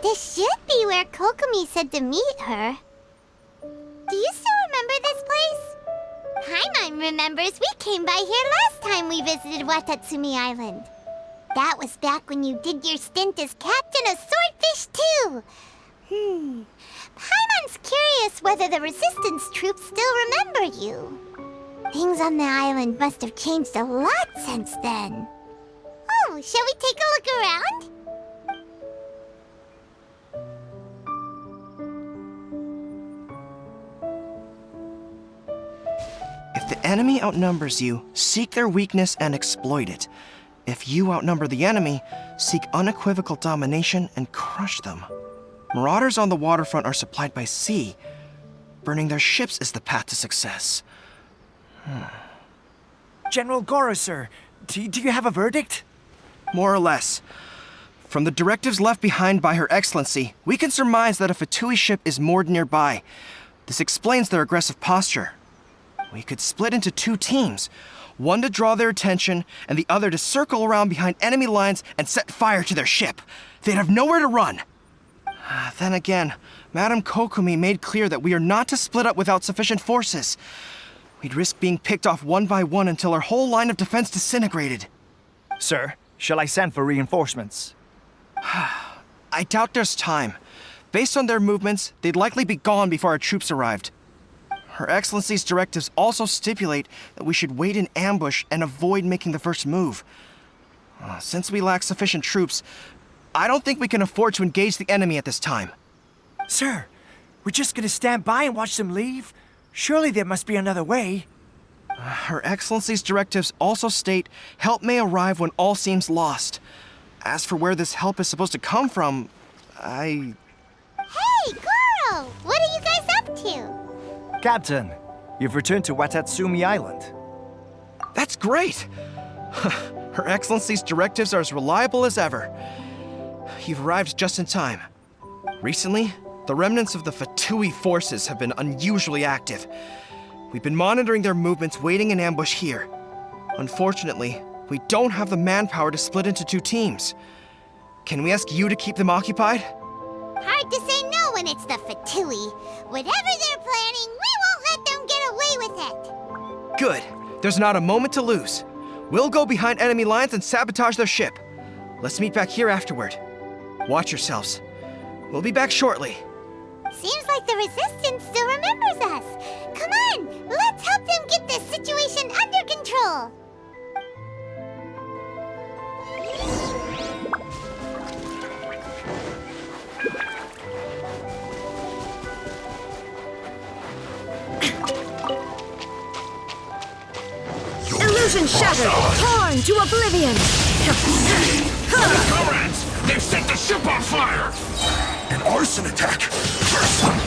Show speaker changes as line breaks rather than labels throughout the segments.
This should be where Kokomi said to meet her. Do you still remember this place? Paimon remembers we came by here last time we visited Watatsumi Island. That was back when you did your stint as captain of Swordfish too. Paimon's curious whether the resistance troops still remember you. Things on the island must have changed a lot since then. Oh, shall we take a look around?
If the enemy outnumbers you, seek their weakness and exploit it. If you outnumber the enemy, seek unequivocal domination and crush them. Marauders on the waterfront are supplied by sea. Burning their ships is the path to success.
General Goro, sir, do you have a verdict?
More or less. From the directives left behind by Her Excellency, we can surmise that a Fatui ship is moored nearby. This explains their aggressive posture. We could split into 2 teams, one to draw their attention and the other to circle around behind enemy lines and set fire to their ship. They'd have nowhere to run. Then again, Madame Kokomi made clear that we are not to split up without sufficient forces. We'd risk being picked off one by one until our whole line of defense disintegrated.
Sir, shall I send for reinforcements?
I doubt there's time. Based on their movements, they'd likely be gone before our troops arrived. Her Excellency's directives also stipulate that we should wait in ambush and avoid making the first move. Since we lack sufficient troops, I don't think we can afford to engage the enemy at this time.
Sir, we're just gonna stand by and watch them leave? Surely there must be another way.
Her Excellency's directives also state help may arrive when all seems lost. As for where this help is supposed to come from,
Hey, Goro! What are you guys up to?
Captain, you've returned to Watatsumi Island.
That's great! Her Excellency's directives are as reliable as ever. You've arrived just in time. Recently, the remnants of the Fatui forces have been unusually active. We've been monitoring their movements, waiting in ambush here. Unfortunately, we don't have the manpower to split into 2 teams. Can we ask you to keep them occupied?
Hard to say no when it's the Fatui. Whatever they're planning, we won't let them get away with it.
Good. There's not a moment to lose. We'll go behind enemy lines and sabotage their ship. Let's meet back here afterward. Watch yourselves. We'll be back shortly.
Seems like the Resistance still remembers us. Come on, let's help them get this situation under control.
Illusion shattered, torn to oblivion.
Comrades, they've set the ship on fire! An arson attack! Curse them!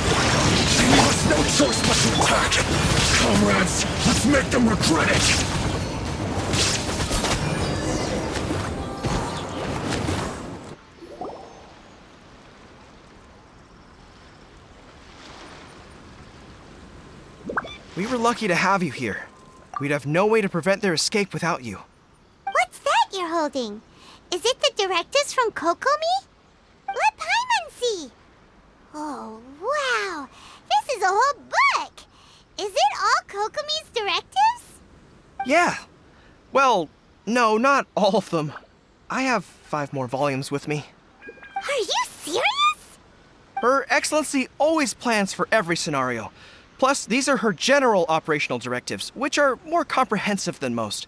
They leave us no choice but to attack! Comrades, let's make them regret it!
We were lucky to have you here. We'd have no way to prevent their escape without you.
What's that you're holding? Is it the directives from Kokomi? Let Paimon see. Oh, wow. This is a whole book. Is it all Kokomi's directives?
Yeah. Well, no, not all of them. I have 5 more volumes with me.
Are you serious?
Her Excellency always plans for every scenario. Plus, these are her general operational directives, which are more comprehensive than most.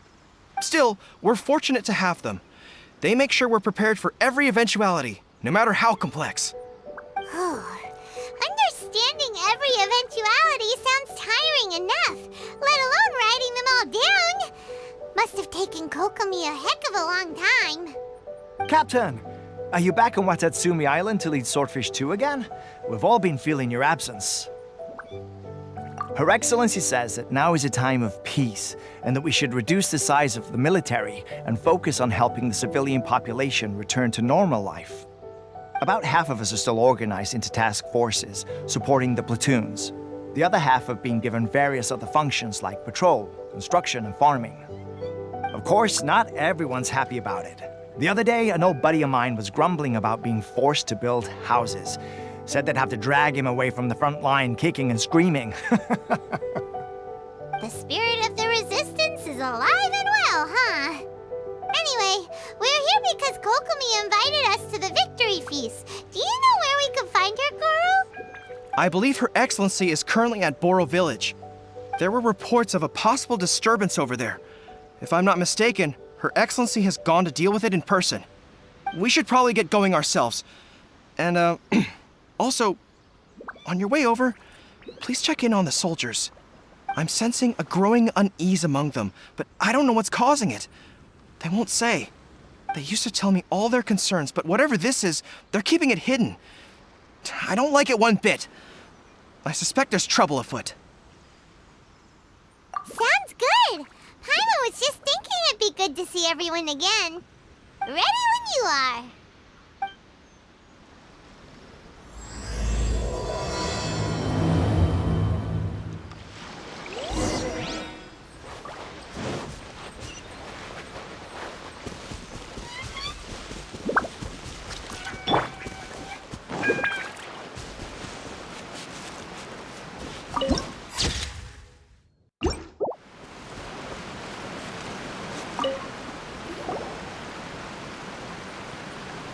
Still, we're fortunate to have them. They make sure we're prepared for every eventuality, no matter how complex.
Understanding every eventuality sounds tiring enough, let alone writing them all down. Must have taken Kokomi a heck of a long time.
Captain, are you back on Watatsumi Island to lead Swordfish 2 again? We've all been feeling your absence. Her Excellency says that now is a time of peace, and that we should reduce the size of the military and focus on helping the civilian population return to normal life. About half of us are still organized into task forces, supporting the platoons. The other half have been given various other functions like patrol, construction, and farming. Of course, not everyone's happy about it, The other day, an old buddy of mine was grumbling about being forced to build houses. Said they'd have to drag him away from the front line, kicking and screaming.
The spirit of the resistance is alive and well, huh? Anyway, we're here because Kokomi invited us to the victory feast. Do you know where we can find her, Guru?
I believe Her Excellency is currently at Boro Village. There were reports of a possible disturbance over there. If I'm not mistaken, Her Excellency has gone to deal with it in person. We should probably get going ourselves. And, also, on your way over, please check in on the soldiers. I'm sensing a growing unease among them, but I don't know what's causing it. They won't say. They used to tell me all their concerns, but whatever this is, they're keeping it hidden. I don't like it one bit. I suspect there's trouble afoot.
Sounds good. Paimon was just thinking it'd be good to see everyone again. Ready when you are.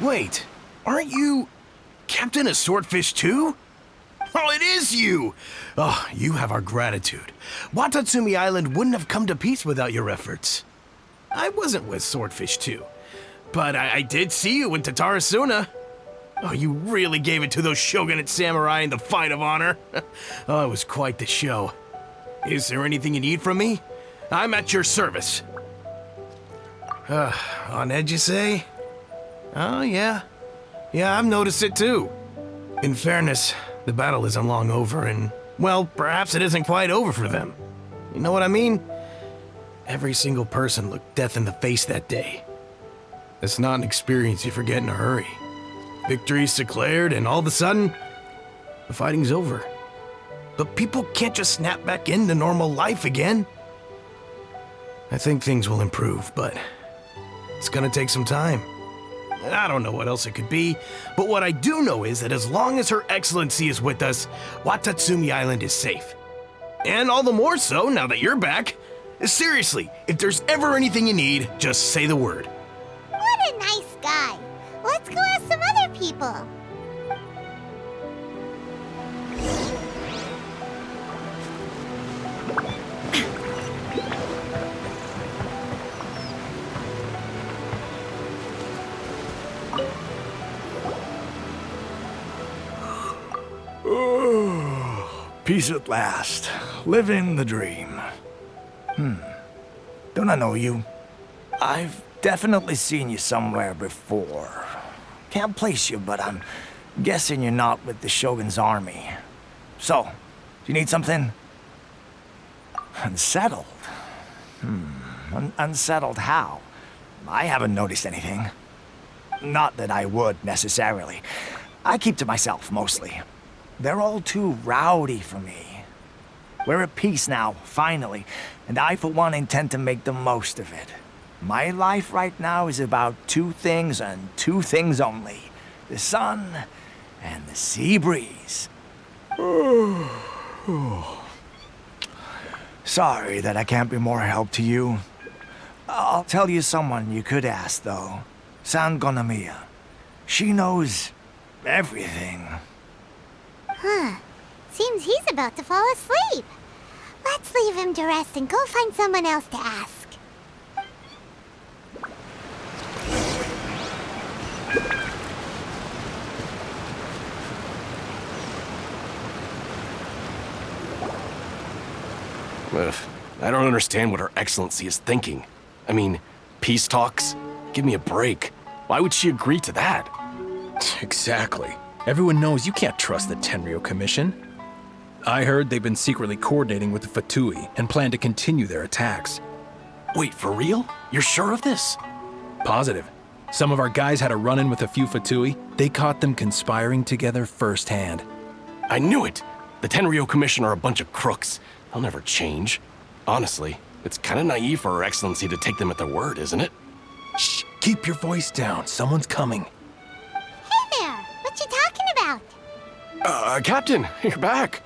Wait, aren't you Captain of Swordfish too? Oh, it is you! Oh, you have our gratitude. Watatsumi Island wouldn't have come to peace without your efforts. I wasn't with Swordfish 2, but I did see you in Tatarasuna. Oh, you really gave it to those shogunate samurai in the fight of honor. Oh, it was quite the show. Is there anything you need from me? I'm at your service. On edge, you say? Oh, yeah. Yeah, I've noticed it too. In fairness, the battle isn't long over, and, well, perhaps it isn't quite over for them. You know what I mean? Every single person looked death in the face that day. It's not an experience you forget in a hurry. Victory's declared, and all of a sudden, the fighting's over. But people can't just snap back into normal life again. I think things will improve, but it's gonna take some time. I don't know what else it could be, but what I do know is that as long as Her Excellency is with us, Watatsumi Island is safe. And all the more so now that you're back. Seriously, if there's ever anything you need, just say the word.
What a nice guy. Let's go ask some other people.
Peace at last. Living the dream. Don't I know you? I've definitely seen you somewhere before. Can't place you, but I'm guessing you're not with the Shogun's army. So, do you need something? Unsettled? Unsettled how? I haven't noticed anything. Not that I would, necessarily. I keep to myself, mostly. They're all too rowdy for me. We're at peace now, finally, and I, for one, intend to make the most of it. My life right now is about two things and two things only. The sun and the sea breeze. Sorry that I can't be more help to you. I'll tell you someone you could ask, though. San Gonamiya. She knows everything.
Huh. Seems he's about to fall asleep. Let's leave him to rest and go find someone else to ask.
I don't understand what Her Excellency is thinking. I mean, peace talks? Give me a break. Why would she agree to that?
Exactly. Everyone knows you can't trust the Tenryo Commission. I heard they've been secretly coordinating with the Fatui and plan to continue their attacks.
Wait, for real? You're sure of this?
Positive. Some of our guys had a run-in with a few Fatui. They caught them conspiring together firsthand.
I knew it! The Tenryo Commission are a bunch of crooks. They'll never change. Honestly, it's kind of naive for Her Excellency to take them at their word, isn't it?
Shh! Keep your voice down. Someone's coming.
Hey there! What you talking about?
Captain, you're back.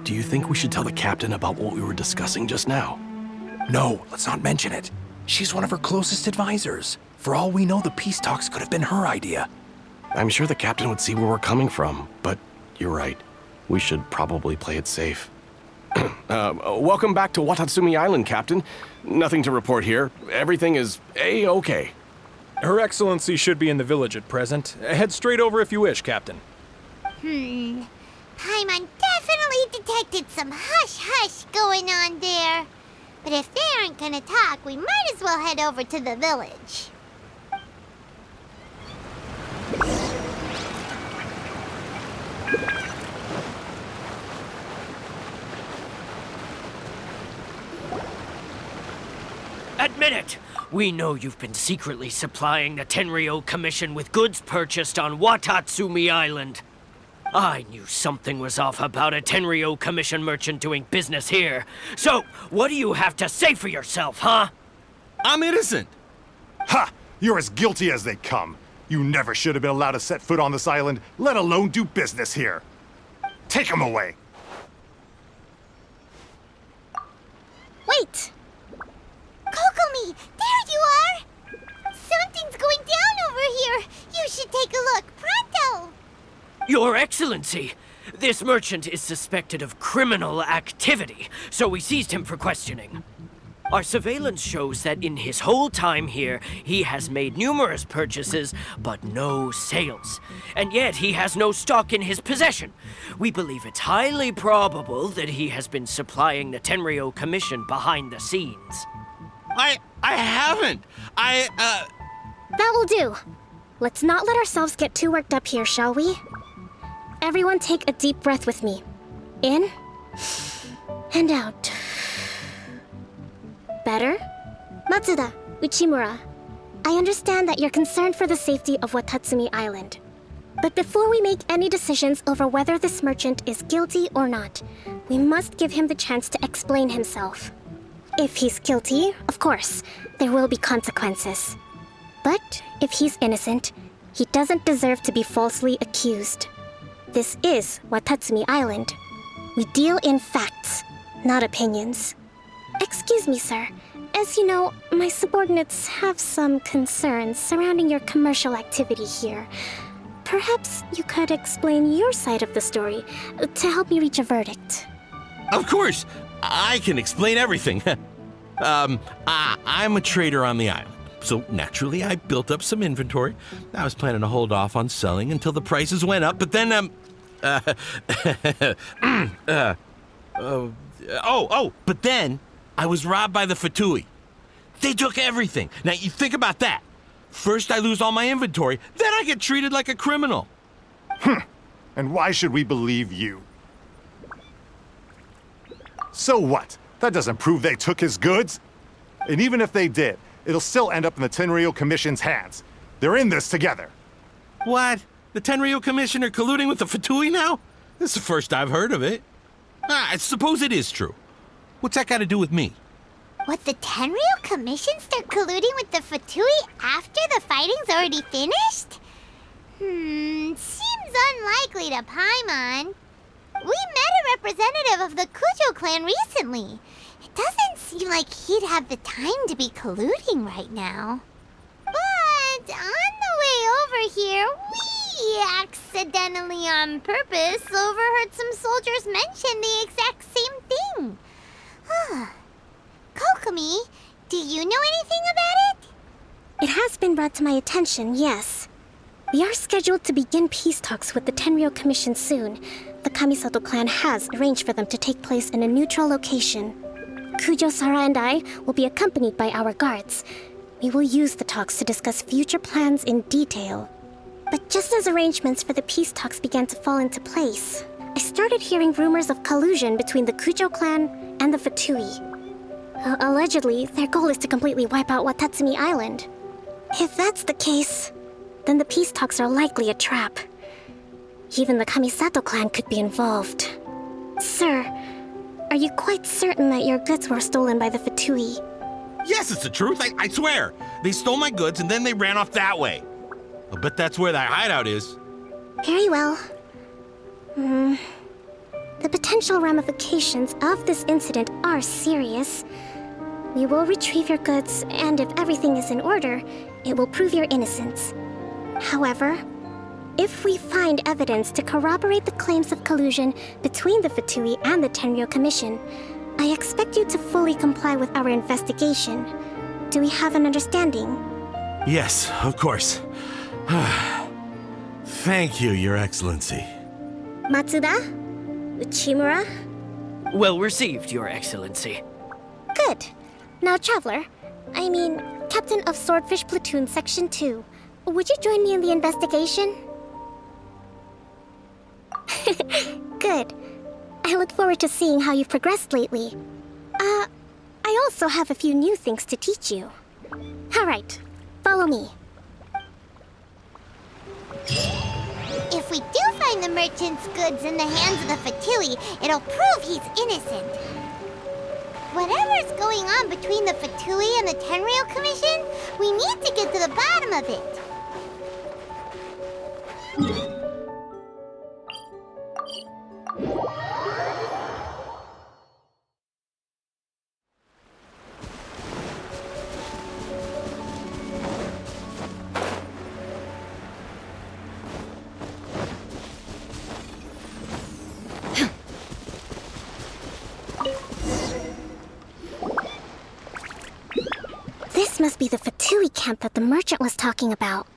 Do you think we should tell the captain about what we were discussing just now?
No, let's not mention it. She's one of her closest advisors. For all we know, the peace talks could have been her idea.
I'm sure the captain would see where we're coming from, but you're right. We should probably play it safe. Welcome back to Watatsumi Island, Captain. Nothing to report here. Everything is A-okay.
Her Excellency should be in the village at present. Head straight over if you wish, Captain.
Paimon definitely detected some hush-hush going on there. But if they aren't gonna talk, we might as well head over to the village.
Admit it! We know you've been secretly supplying the Tenryou Commission with goods purchased on Watatsumi Island. I knew something was off about a Tenryou Commission merchant doing business here. So, what do you have to say for yourself, huh?
I'm innocent. Ha! You're as guilty as they come. You never should have been allowed to set foot on this island, let alone do business here. Take him away.
Wait! Kokomi, there you are! Something's going down over here. You should take a look, pronto!
Your Excellency, this merchant is suspected of criminal activity, so we seized him for questioning. Our surveillance shows that in his whole time here, he has made numerous purchases, but no sales. And yet he has no stock in his possession. We believe it's highly probable that he has been supplying the Tenryou Commission behind the scenes.
I haven't.
That will do. Let's not let ourselves get too worked up here, shall we? Everyone take a deep breath with me. In and out. Better? Matsuda, Uchimura, I understand that you're concerned for the safety of Watatsumi Island. But before we make any decisions over whether this merchant is guilty or not, we must give him the chance to explain himself. If he's guilty, of course, there will be consequences. But if he's innocent, he doesn't deserve to be falsely accused. This is Watatsumi Island. We deal in facts, not opinions. Excuse me, sir. As you know, my subordinates have some concerns surrounding your commercial activity here. Perhaps you could explain your side of the story to help me reach a verdict.
Of course, I can explain everything. I'm a trader on the island, so naturally I built up some inventory. I was planning to hold off on selling until the prices went up, but then, but then I was robbed by the Fatui. They took everything. Now, you think about that. First I lose all my inventory, then I get treated like a criminal.
And why should we believe you? So what? That doesn't prove they took his goods. And even if they did, it'll still end up in the Tenryou Commission's hands. They're in this together.
What? The Tenryou Commission are colluding with the Fatui now? This is the first I've heard of it. I suppose it is true. What's that got to do with me?
What, the Tenryou Commission start colluding with the Fatui after the fighting's already finished? Seems unlikely to Paimon. We met a representative of the Kujo clan recently. It doesn't seem like he'd have the time to be colluding right now. But on the way over here, we accidentally on purpose overheard some soldiers mention the exact same thing. Kokomi, do you know anything about it?
It has been brought to my attention, yes. We are scheduled to begin peace talks with the Tenryou Commission soon. The Kamisato clan has arranged for them to take place in a neutral location. Kujo-Sara and I will be accompanied by our guards. We will use the talks to discuss future plans in detail. But just as arrangements for the peace talks began to fall into place, I started hearing rumors of collusion between the Kujo clan and the Fatui. Allegedly, their goal is to completely wipe out Watatsumi Island. If that's the case, then the peace talks are likely a trap. Even the Kamisato clan could be involved. Sir, are you quite certain that your goods were stolen by the Fatui?
Yes, it's the truth. I swear. They stole my goods and then they ran off that way. I'll bet that's where that hideout is.
Very well. The potential ramifications of this incident are serious. We will retrieve your goods, and if everything is in order, it will prove your innocence. However, if we find evidence to corroborate the claims of collusion between the Fatui and the Tenryo Commission, I expect you to fully comply with our investigation. Do we have an understanding?
Yes, of course. Thank you, Your Excellency.
Matsuda? Uchimura?
Well received, Your Excellency.
Good. Now, Traveler, Captain of Swordfish Platoon Section 2, would you join me in the investigation? Good. I look forward to seeing how you've progressed lately. I also have a few new things to teach you. Alright, follow me.
If we do find the merchant's goods in the hands of the Fatui, it'll prove he's innocent. Whatever's going on between the Fatui and the Tenryo Commission, we need to get to the bottom of it.
This must be the Fatui camp that the merchant was talking about.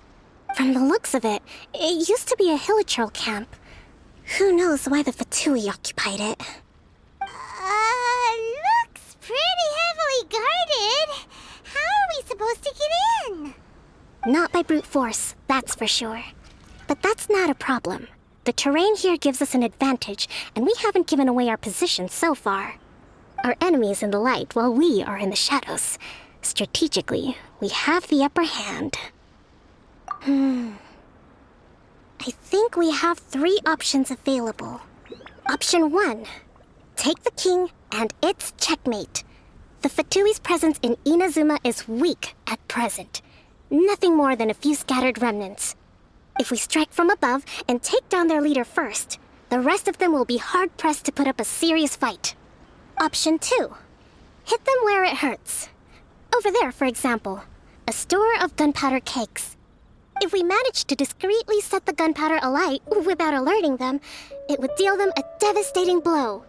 From the looks of it, it used to be a hilichurl camp. Who knows why the Fatui occupied it?
Looks pretty heavily guarded. How are we supposed to get in?
Not by brute force, that's for sure. But that's not a problem. The terrain here gives us an advantage, and we haven't given away our position so far. Our enemy is in the light, while we are in the shadows. Strategically, we have the upper hand. I think we have 3 options available. Option 1. Take the king, and it's checkmate. The Fatui's presence in Inazuma is weak at present. Nothing more than a few scattered remnants. If we strike from above and take down their leader first, the rest of them will be hard-pressed to put up a serious fight. Option 2. Hit them where it hurts. Over there, for example, a store of gunpowder cakes. If we manage to discreetly set the gunpowder alight without alerting them, it would deal them a devastating blow.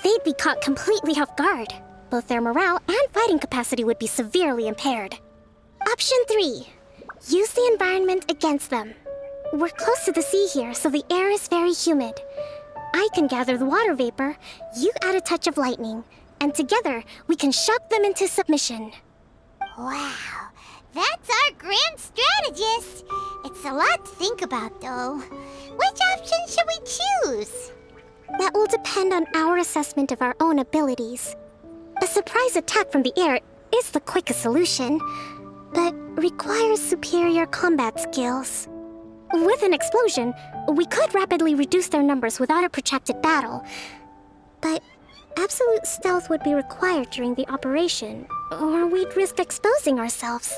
They'd be caught completely off guard. Both their morale and fighting capacity would be severely impaired. Option 3. Use the environment against them. We're close to the sea here, so the air is very humid. I can gather the water vapor, you add a touch of lightning, and together we can shock them into submission.
Wow, that's our grand strategist. It's a lot to think about, though. Which option should we choose?
That will depend on our assessment of our own abilities. A surprise attack from the air is the quickest solution, but requires superior combat skills. With an explosion, we could rapidly reduce their numbers without a protracted battle, but absolute stealth would be required during the operation, or we'd risk exposing ourselves.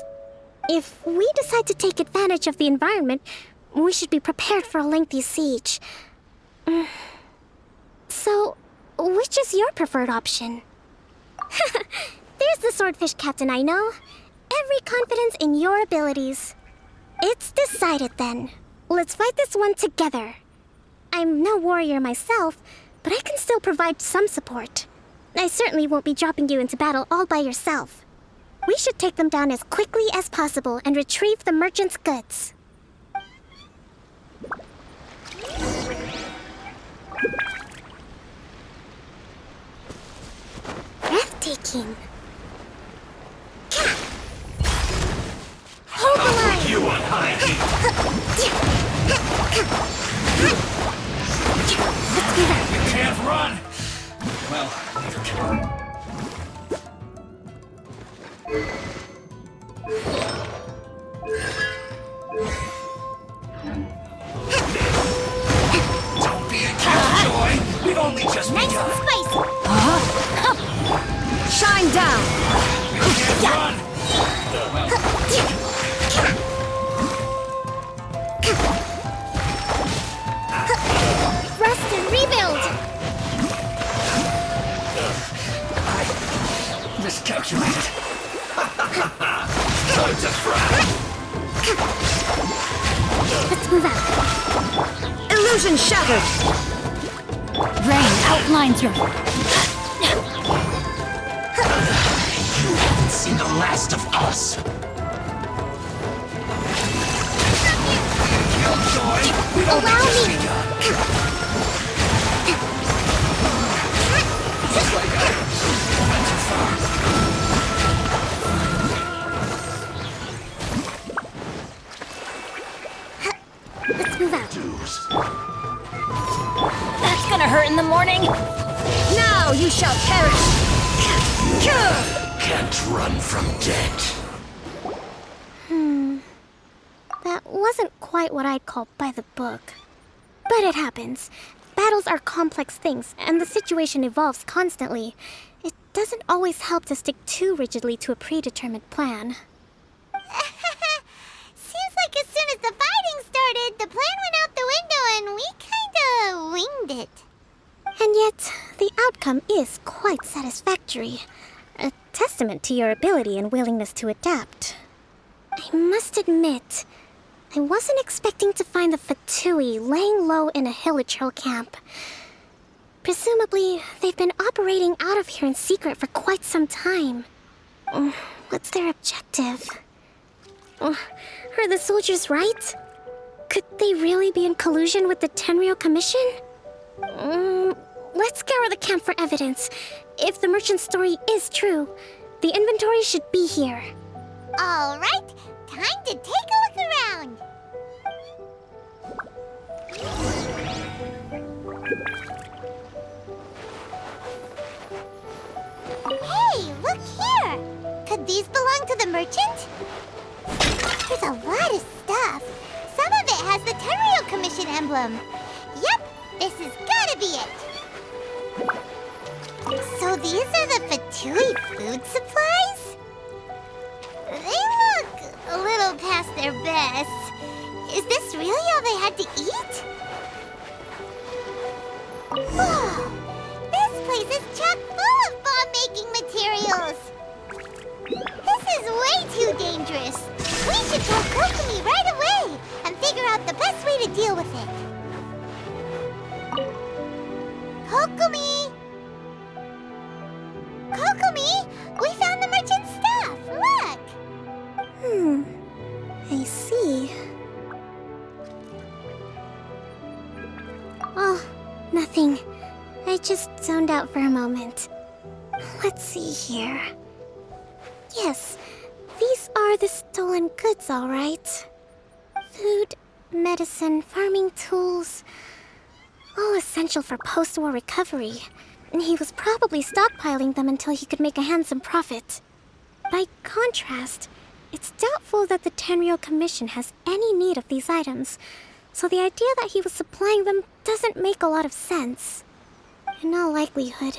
If we decide to take advantage of the environment, we should be prepared for a lengthy siege. So, which is your preferred option? There's the swordfish captain I know. Every confidence in your abilities. It's decided then. Let's fight this one together. I'm no warrior myself, but I can still provide some support. I certainly won't be dropping you into battle all by yourself. We should take them down as quickly as possible and retrieve the merchant's goods. Breathtaking. Hold the line!
You on high
Let's give it.
You can't run! Well, neither can I. Don't be a killjoy! We've only just
Nice
begun!
and spicy!
Shine down!
Rest and rebuild!
Miscalculated. Time to fry.
Let's move out.
Illusion shattered! Rain outlines your...
You haven't seen the last of us. Killjoy!
Allow me! Let's move out.
That's gonna hurt in the morning! Now you shall perish!
Can't run from death.
That wasn't quite what I'd call by the book. But it happens. Battles are complex things, and the situation evolves constantly. It doesn't always help to stick too rigidly to a predetermined plan.
Seems like as soon as the fighting started, the plan went out the window and we kinda winged it.
And yet, the outcome is quite satisfactory. A testament to your ability and willingness to adapt. I must admit, I wasn't expecting to find the Fatui laying low in a Hilichurl camp. Presumably, they've been operating out of here in secret for quite some time. What's their objective? Are the soldiers right? Could they really be in collusion with the Tenryou Commission? Let's scour the camp for evidence. If the merchant's story is true, the inventory should be here.
All right, time to take a look around. Hey, look here. Could these belong to the merchant? There's a lot of stuff. Some of it has the Tenryou Commission emblem. Yep, this has gotta be it. So these are the Fatui food supplies? They look a little past their best. Is this really all they had to eat? Whoa! This place is chock full of bomb-making materials! This is way too dangerous! We should tell Kokomi right away and figure out the best way to deal with it. Kokomi! Kokomi! We found the merchant's stuff! Look!
I see. Oh, nothing. I just zoned out for a moment. Let's see here. Yes, these are the stolen goods, all right. Food, medicine, farming tools. All essential for post-war recovery. And he was probably stockpiling them until he could make a handsome profit. By contrast, it's doubtful that the Tenryou Commission has any need of these items, so the idea that he was supplying them doesn't make a lot of sense. In all likelihood,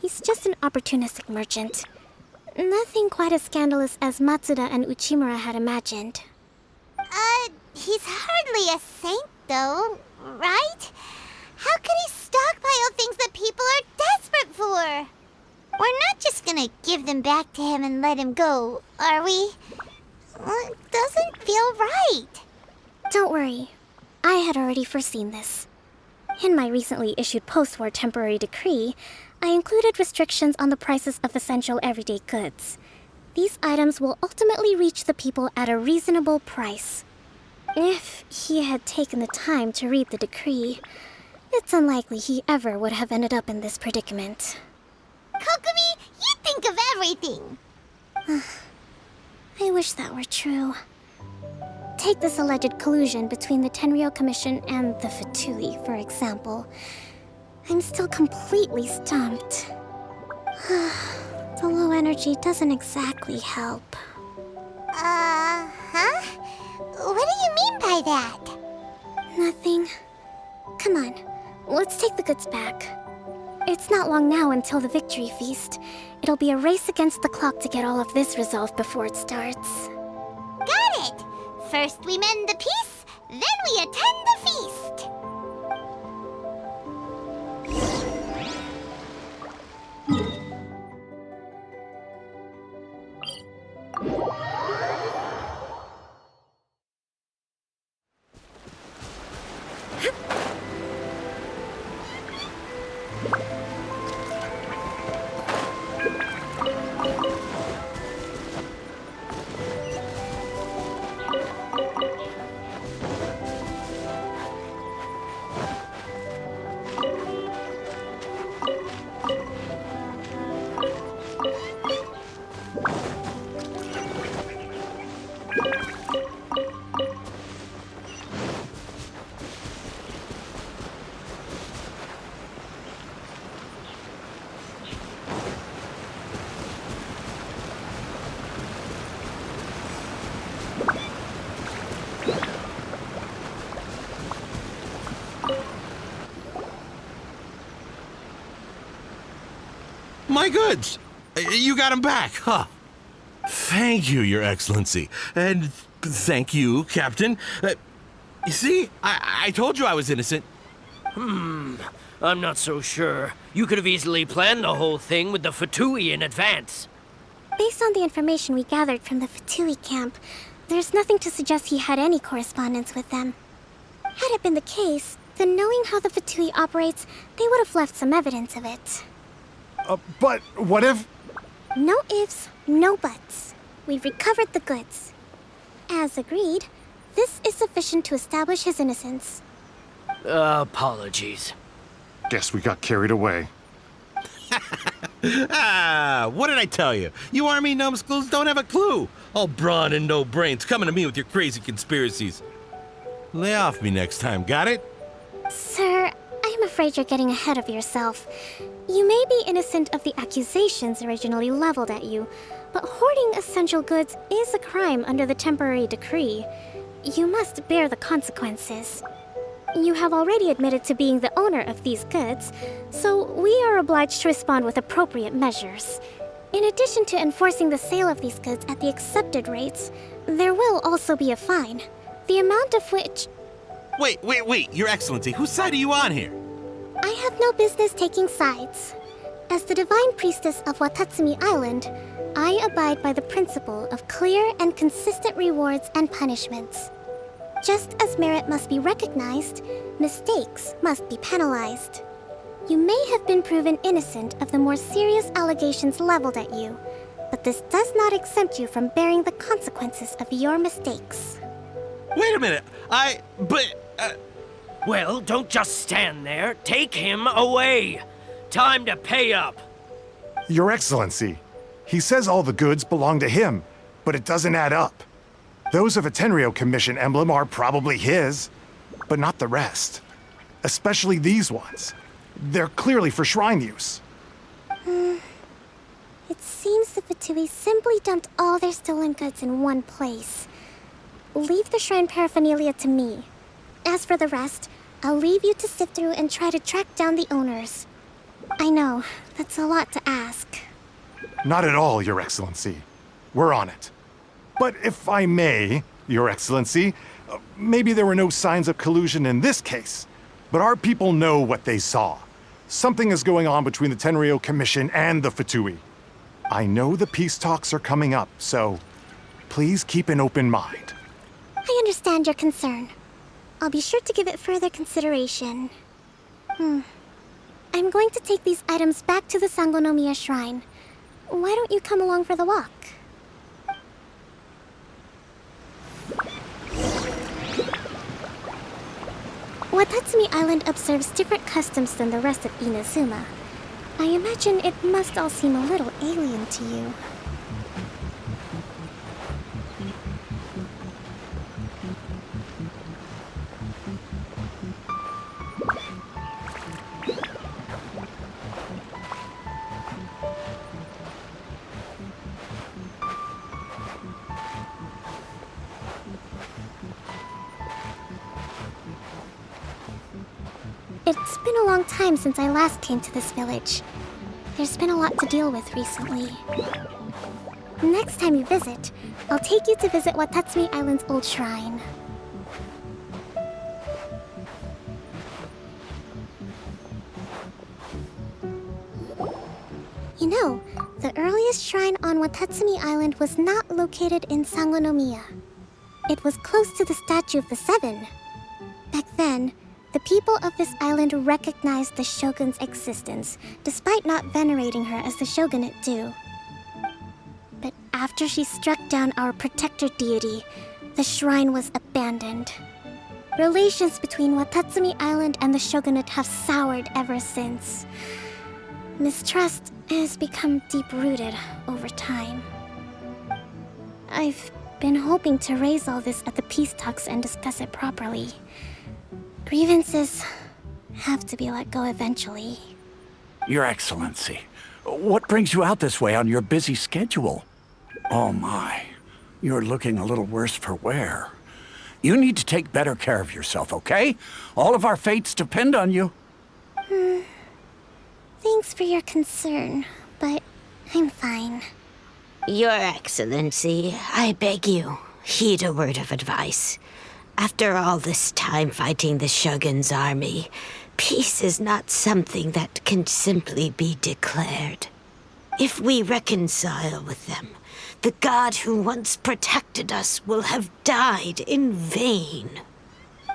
he's just an opportunistic merchant. Nothing quite as scandalous as Matsuda and Uchimura had imagined.
He's hardly a saint, though, right? How could he stockpile things that people are desperate for? We're not just gonna give them back to him and let him go, are we? Well, it doesn't feel right.
Don't worry. I had already foreseen this. In my recently issued post-war temporary decree, I included restrictions on the prices of essential everyday goods. These items will ultimately reach the people at a reasonable price. If he had taken the time to read the decree, it's unlikely he ever would have ended up in this predicament.
Kokomi, you think of everything!
I wish that were true. Take this alleged collusion between the Tenryou Commission and the Fatui, for example. I'm still completely stumped. The low energy doesn't exactly help.
Huh? What do you mean by that?
Nothing. Come on, let's take the goods back. It's not long now until the victory feast. It'll be a race against the clock to get all of this resolved before it starts.
Got it! First we mend the peace, then we attend the feast.
My goods! You got them back, huh? Thank you, Your Excellency. And thank you, Captain. You see, I told you I was innocent.
I'm not so sure. You could have easily planned the whole thing with the Fatui in advance.
Based on the information we gathered from the Fatui camp, there's nothing to suggest he had any correspondence with them. Had it been the case, then knowing how the Fatui operates, they would have left some evidence of it.
But what if...
No ifs, no buts. We've recovered the goods. As agreed, this is sufficient to establish his innocence.
Apologies.
Guess we got carried away.
What did I tell you? You army numbskulls don't have a clue. All brawn and no brains coming to me with your crazy conspiracies. Lay off me next time, got it?
Sir, I'm afraid you're getting ahead of yourself. You may be innocent of the accusations originally leveled at you, but hoarding essential goods is a crime under the temporary decree. You must bear the consequences. You have already admitted to being the owner of these goods, so we are obliged to respond with appropriate measures. In addition to enforcing the sale of these goods at the accepted rates, there will also be a fine, the amount of which...
Wait, Your Excellency, whose side are you on here?
I have no business taking sides. As the Divine Priestess of Watatsumi Island, I abide by the principle of clear and consistent rewards and punishments. Just as merit must be recognized, mistakes must be penalized. You may have been proven innocent of the more serious allegations leveled at you, but this does not exempt you from bearing the consequences of your mistakes.
Wait a minute,
Well, don't just stand there. Take him away. Time to pay up.
Your Excellency, he says all the goods belong to him, but it doesn't add up. Those of a Tenryou Commission emblem are probably his, but not the rest. Especially these ones. They're clearly for shrine use.
It seems the Fatui simply dumped all their stolen goods in one place. Leave the shrine paraphernalia to me. As for the rest, I'll leave you to sift through and try to track down the owners. I know, that's a lot to ask.
Not at all, Your Excellency. We're on it. But if I may, Your Excellency, maybe there were no signs of collusion in this case, but our people know what they saw. Something is going on between the Tenryou Commission and the Fatui. I know the peace talks are coming up, so please keep an open mind.
I understand your concern. I'll be sure to give it further consideration. I'm going to take these items back to the Sangonomiya Shrine. Why don't you come along for the walk? Watatsumi Island observes different customs than the rest of Inazuma. I imagine it must all seem a little alien to you. It's been a long time since I last came to this village. There's been a lot to deal with recently. Next time you visit, I'll take you to visit Watatsumi Island's old shrine. You know, the earliest shrine on Watatsumi Island was not located in Sangonomiya. It was close to the Statue of the Seven. Back then, the people of this island recognized the shogun's existence, despite not venerating her as the shogunate do. But after she struck down our protector deity, the shrine was abandoned. Relations between Watatsumi Island and the shogunate have soured ever since. Mistrust has become deep-rooted over time. I've been hoping to raise all this at the peace talks and discuss it properly. Grievances have to be let go eventually.
Your Excellency, what brings you out this way on your busy schedule? Oh my, you're looking a little worse for wear. You need to take better care of yourself, okay? All of our fates depend on you.
Thanks for your concern, but I'm fine.
Your Excellency, I beg you, heed a word of advice. After all this time fighting the Shogun's army, peace is not something that can simply be declared. If we reconcile with them, the god who once protected us will have died in vain.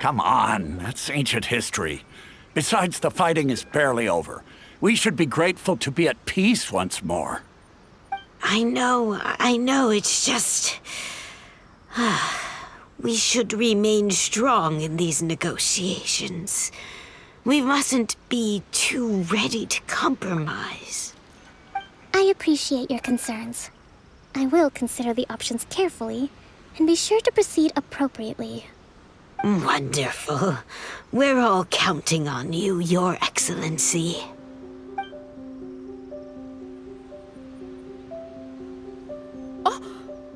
Come on, that's ancient history. Besides, the fighting is barely over. We should be grateful to be at peace once more.
I know, it's just... We should remain strong in these negotiations. We mustn't be too ready to compromise.
I appreciate your concerns. I will consider the options carefully, and be sure to proceed appropriately.
Wonderful. We're all counting on you, Your Excellency.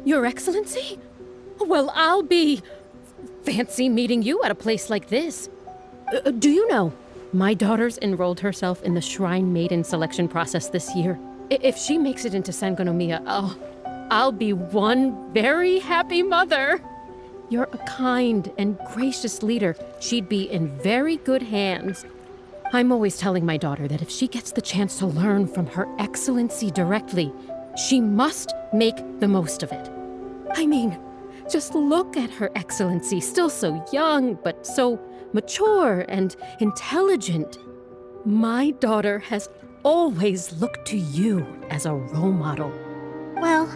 Your Excellency? Well, I'll be... fancy meeting you at a place like this. Do you know, my daughter's enrolled herself in the Shrine Maiden selection process this year. If she makes it into Sangonomiya, I'll be one very happy mother. You're a kind and gracious leader. She'd be in very good hands. I'm always telling my daughter that if she gets the chance to learn from Her Excellency directly, she must make the most of it. I mean, just look at Her Excellency, still so young, but so mature and intelligent. My daughter has always looked to you as a role model.
Well,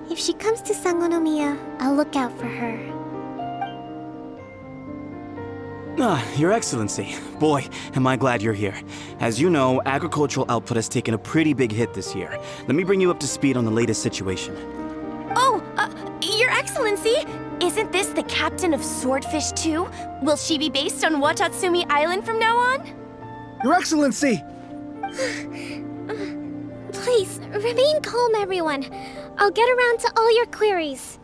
if she comes to Sangonomiya, I'll look out for her.
Your Excellency. Boy, am I glad you're here. As you know, agricultural output has taken a pretty big hit this year. Let me bring you up to speed on the latest situation.
Oh, Your Excellency! Isn't this the captain of Swordfish 2? Will she be based on Watatsumi Island from now on?
Your Excellency!
Please, remain calm, everyone. I'll get around to all your queries.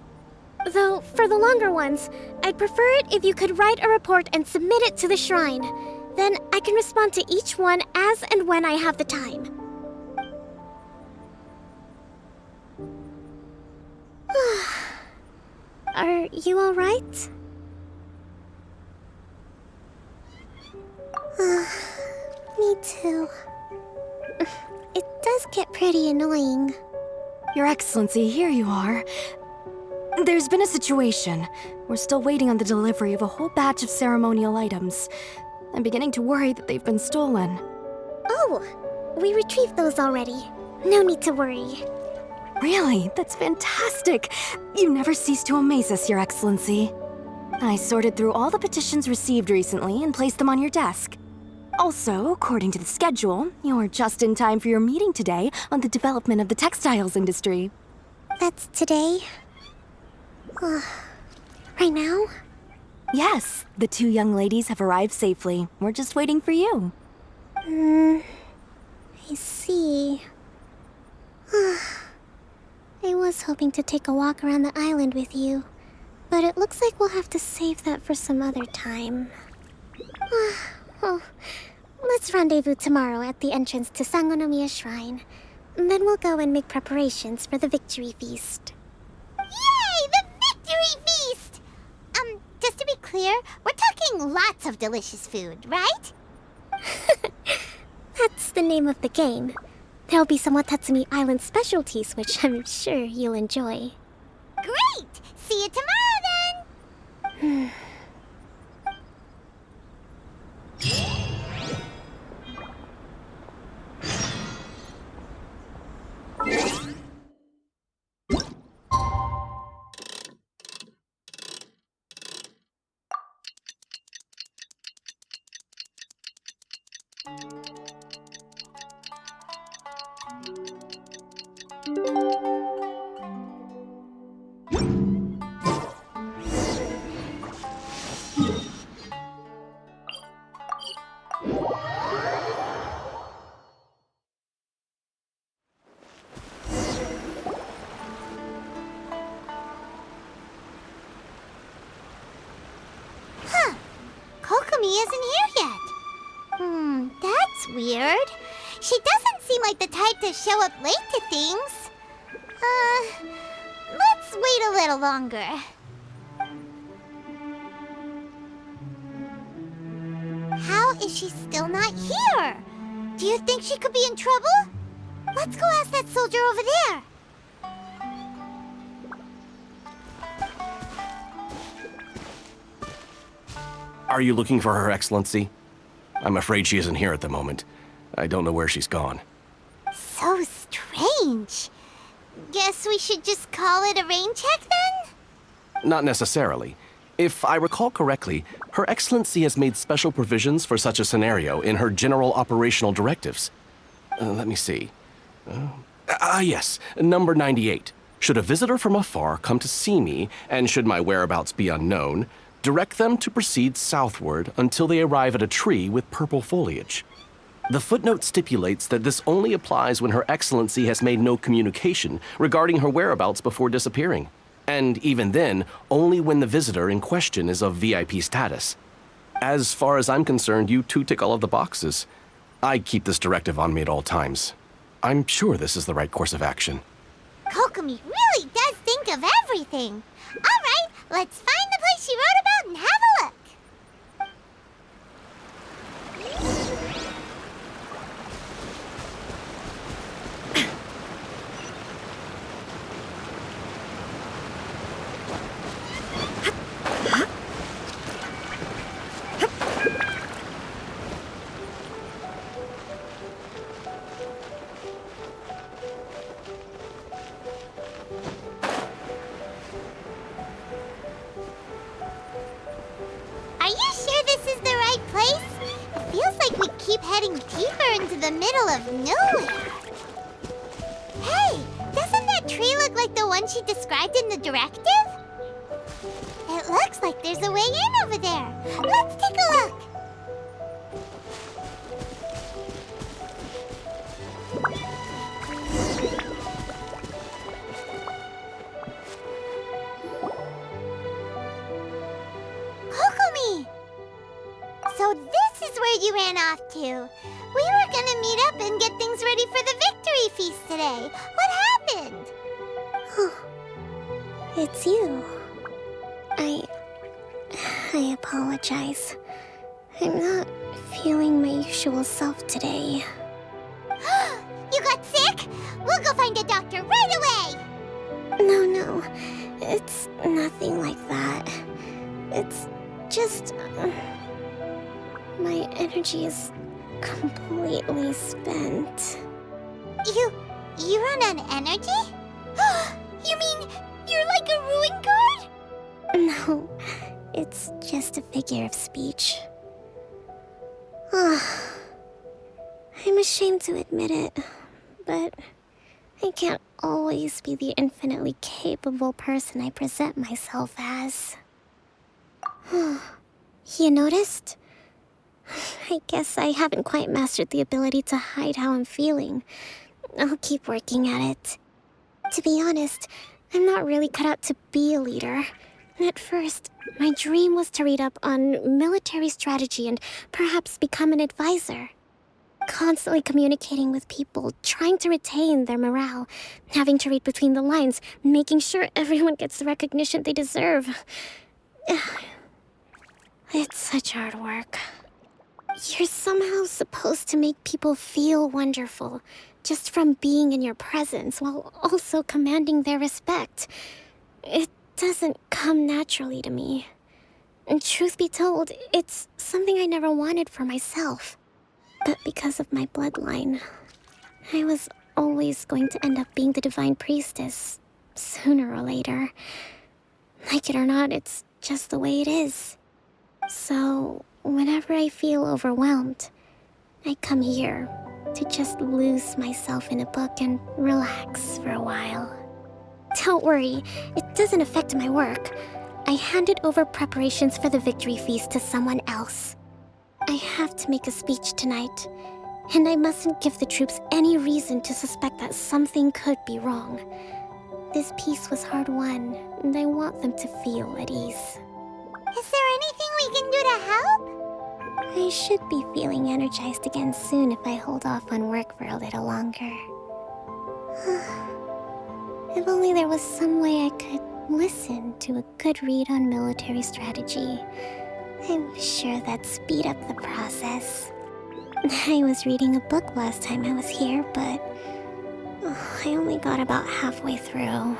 Though, for the longer ones, I'd prefer it if you could write a report and submit it to the shrine. Then I can respond to each one as and when I have the time. Are you alright? Me too. It does get pretty annoying.
Your Excellency, here you are. There's been a situation. We're still waiting on the delivery of a whole batch of ceremonial items. I'm beginning to worry that they've been stolen.
Oh, we retrieved those already. No need to worry.
Really? That's fantastic! You never cease to amaze us, Your Excellency. I sorted through all the petitions received recently and placed them on your desk. Also, according to the schedule, you're just in time for your meeting today on the development of the textiles industry.
That's today? Right now?
Yes, the two young ladies have arrived safely. We're just waiting for you.
I see. I was hoping to take a walk around the island with you, but it looks like we'll have to save that for some other time. Oh, Let's rendezvous tomorrow at the entrance to Sangonomiya Shrine. Then we'll go and make preparations for the victory feast.
Yay! The victory feast! Just to be clear, we're talking lots of delicious food, right?
That's the name of the game. There'll be some Watatsumi Island specialties, which I'm sure you'll enjoy.
Great! See you tomorrow then! Kokomi isn't here yet. That's weird. She doesn't seem like the type to show up late to things. Let's wait a little longer. How is she still not here? Do you think she could be in trouble? Let's go ask that soldier over there.
Are you looking for Her Excellency? I'm afraid she isn't here at the moment. I don't know where she's gone.
So strange. Guess we should just call it a rain check then?
Not necessarily. If I recall correctly, Her Excellency has made special provisions for such a scenario in her general operational directives. Let me see. Yes, number 98. Should a visitor from afar come to see me, and should my whereabouts be unknown, direct them to proceed southward until they arrive at a tree with purple foliage. The footnote stipulates that this only applies when Her Excellency has made no communication regarding her whereabouts before disappearing. And even then, only when the visitor in question is of VIP status. As far as I'm concerned, you two tick all of the boxes. I keep this directive on me at all times. I'm sure this is the right course of action.
Kokomi really does think of everything. All right, let's find the place she wrote about and have a look. Are you sure this is the right place? It feels like we keep heading deeper into the middle of nowhere. Hey, doesn't that tree look like the one she described in the directive? It looks like there's a way in over there. Let's take a look. Kokomi! So this is where you ran off to. We were gonna meet up and get things ready for the victory feast today. What happened?
It's you. I apologize. I'm not feeling my usual self today.
You got sick? We'll go find a doctor right away!
No. It's nothing like that. It's just... my energy is completely spent.
You run on energy? You mean you're like a ruin guard?
No, it's just a figure of speech. I'm ashamed to admit it, but I can't always be the infinitely capable person I present myself as. You noticed? I guess I haven't quite mastered the ability to hide how I'm feeling. I'll keep working at it. To be honest, I'm not really cut out to be a leader. At first, my dream was to read up on military strategy and perhaps become an advisor. Constantly communicating with people, trying to retain their morale, having to read between the lines, making sure everyone gets the recognition they deserve. It's such hard work. You're somehow supposed to make people feel wonderful, just from being in your presence, while also commanding their respect. It doesn't come naturally to me. And truth be told, it's something I never wanted for myself. But because of my bloodline, I was always going to end up being the divine priestess, sooner or later. Like it or not, it's just the way it is. So, whenever I feel overwhelmed, I come here to just lose myself in a book and relax for a while. Don't worry, it doesn't affect my work. I handed over preparations for the victory feast to someone else. I have to make a speech tonight, and I mustn't give the troops any reason to suspect that something could be wrong. This peace was hard-won, and I want them to feel at ease.
Is there anything we can do to help?
I should be feeling energized again soon if I hold off on work for a little longer. If only there was some way I could listen to a good read on military strategy. I'm sure that'd speed up the process. I was reading a book last time I was here, but I only got about halfway through.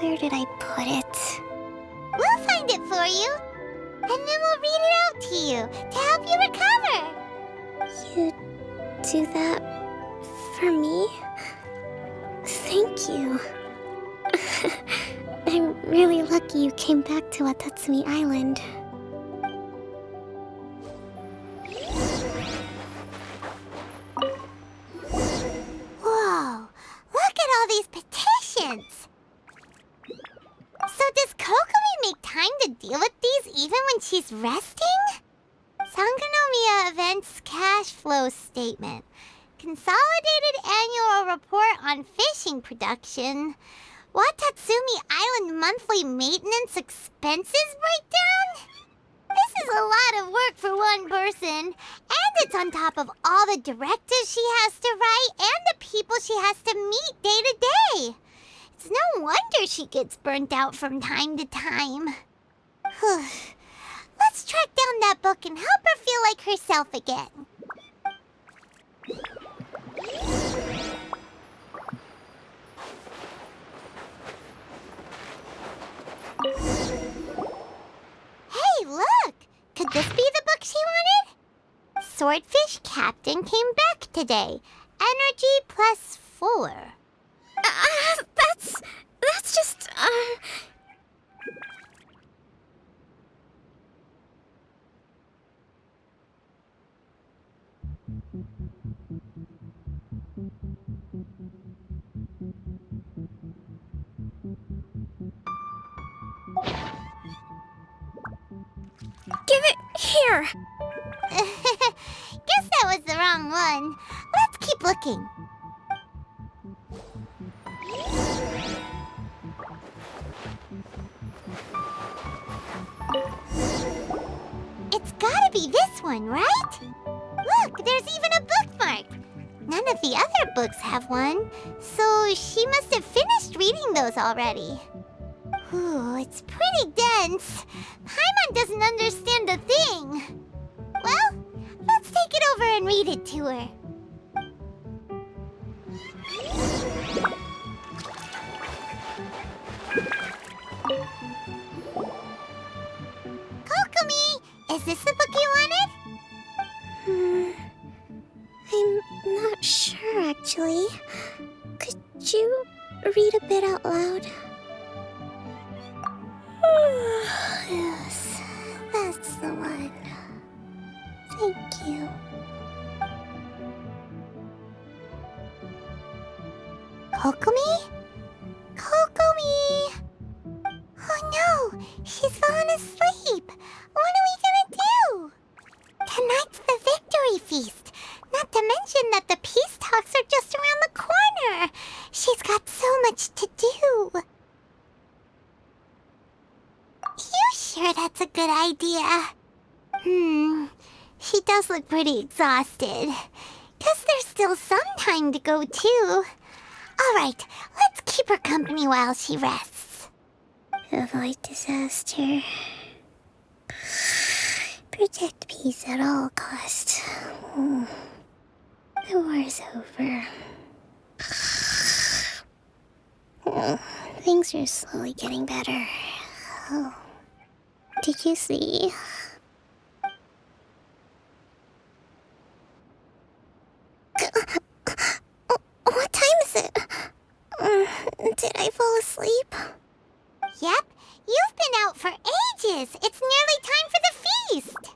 Where did I put it?
We'll find it for you, and then we'll read it out to you to help you recover.
You do that for me? Thank you. I'm really lucky you came back to Watatsumi Island.
Whoa, look at all these petitions! So does Kokomi make time to deal with these even when she's resting? Sangonomiya Events Cash Flow Statement. Consolidated Annual Report on Fishing Production. Watatsumi Island Monthly Maintenance Expenses Breakdown? This is a lot of work for one person, and it's on top of all the directives she has to write and the people she has to meet day to day. It's no wonder she gets burnt out from time to time. Let's track down that book and help her feel like herself again. Hey, look! Could this be the book she wanted? Swordfish Captain came back today. Energy +4.
That's just, Give it here!
Guess that was the wrong one. Let's keep looking. It's gotta be this one, right? Look, there's even a bookmark. None of the other books have one, so she must have finished reading those already. Ooh, it's pretty dense. Paimon doesn't understand a thing. Well, let's take it over and read it to her. Kokomi, is this the book you wanted?
I'm not sure, actually. Could you read a bit out loud?
Yes, that's the one.
Thank you.
Kokomi? Kokomi! Oh no, she's fallen asleep. What are we gonna do? Tonight's the victory feast. Not to mention that the peace talks are just around the corner. She's got so much to do. sure that's a good idea. She does look pretty exhausted. Guess there's still some time to go, too. Alright, let's keep her company while she rests. Avoid disaster. Protect peace at all costs. The war's over. Things are slowly getting better. Oh. Did you see? What time is it? Did I fall asleep? Yep, you've been out for ages. It's nearly time for the feast.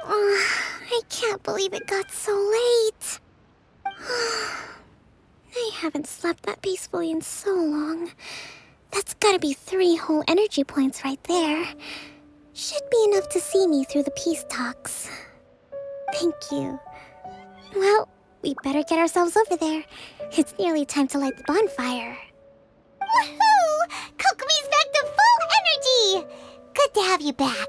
I can't believe it got so late. I haven't slept that peacefully in so long. That's gotta be 3 whole energy points right there. Should be enough to see me through the peace talks. Thank you. Well, we better get ourselves over there. It's nearly time to light the bonfire. Woohoo! Kokomi's back to full energy! Good to have you back.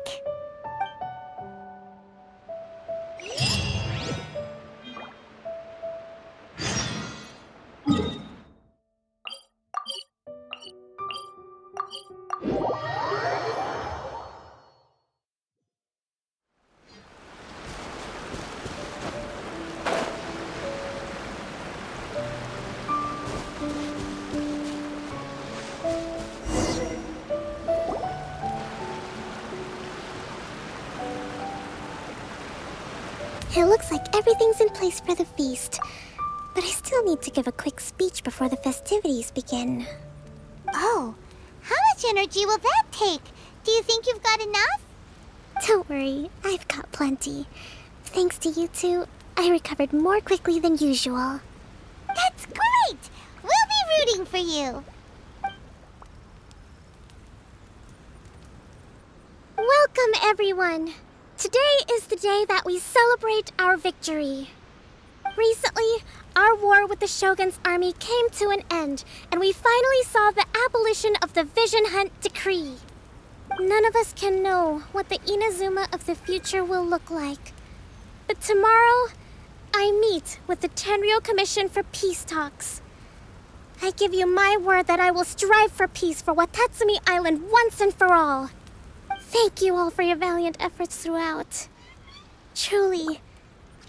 It looks like everything's in place for the feast, but I still need to give a quick speech before the festivities begin. Oh, how much energy will that take? Do you think you've got enough? Don't worry, I've got plenty. Thanks to you two, I recovered more quickly than usual. That's great! We'll be rooting for you! Welcome, everyone! Today is the day that we celebrate our victory. Recently, our war with the Shogun's army came to an end, and we finally saw the abolition of the Vision Hunt Decree. None of us can know what the Inazuma of the future will look like. But tomorrow, I meet with the Tenryou Commission for peace talks. I give you my word that I will strive for peace for Watatsumi Island once and for all. Thank you all for your valiant efforts throughout. Truly,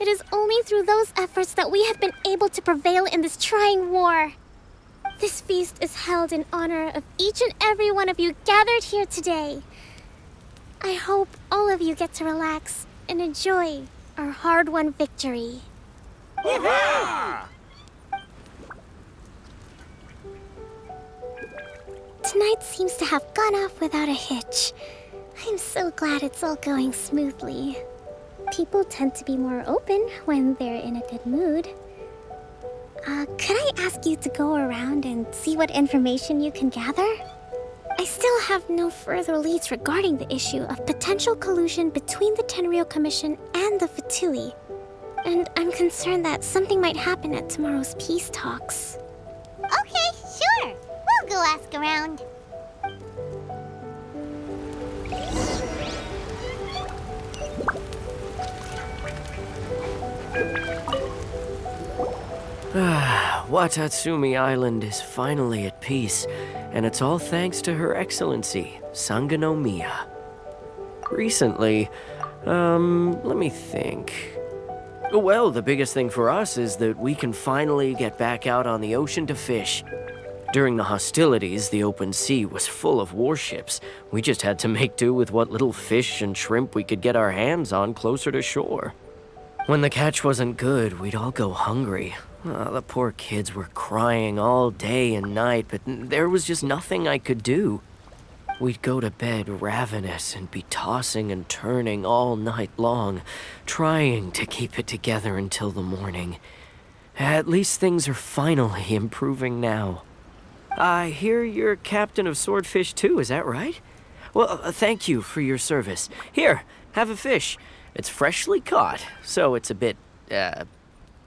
it is only through those efforts that we have been able to prevail in this trying war. This feast is held in honor of each and every one of you gathered here today. I hope all of you get to relax and enjoy our hard-won victory. Tonight seems to have gone off without a hitch. I'm so glad it's all going smoothly. People tend to be more open when they're in a good mood. Could I ask you to go around and see what information you can gather? I still have no further leads regarding the issue of potential collusion between the Tenryou Commission and the Fatui. And I'm concerned that something might happen at tomorrow's peace talks. Okay, sure. We'll go ask around.
Watatsumi Island is finally at peace, and it's all thanks to Her Excellency, Sangonomiya. Recently, let me think. Well, the biggest thing for us is that we can finally get back out on the ocean to fish. During the hostilities, the open sea was full of warships. We just had to make do with what little fish and shrimp we could get our hands on closer to shore. When the catch wasn't good, we'd all go hungry. The poor kids were crying all day and night, but there was just nothing I could do. We'd go to bed ravenous and be tossing and turning all night long, trying to keep it together until the morning. At least things are finally improving now. I hear you're captain of Swordfish too, is that right? Well, thank you for your service. Here, have a fish. It's freshly caught, so it's a bit,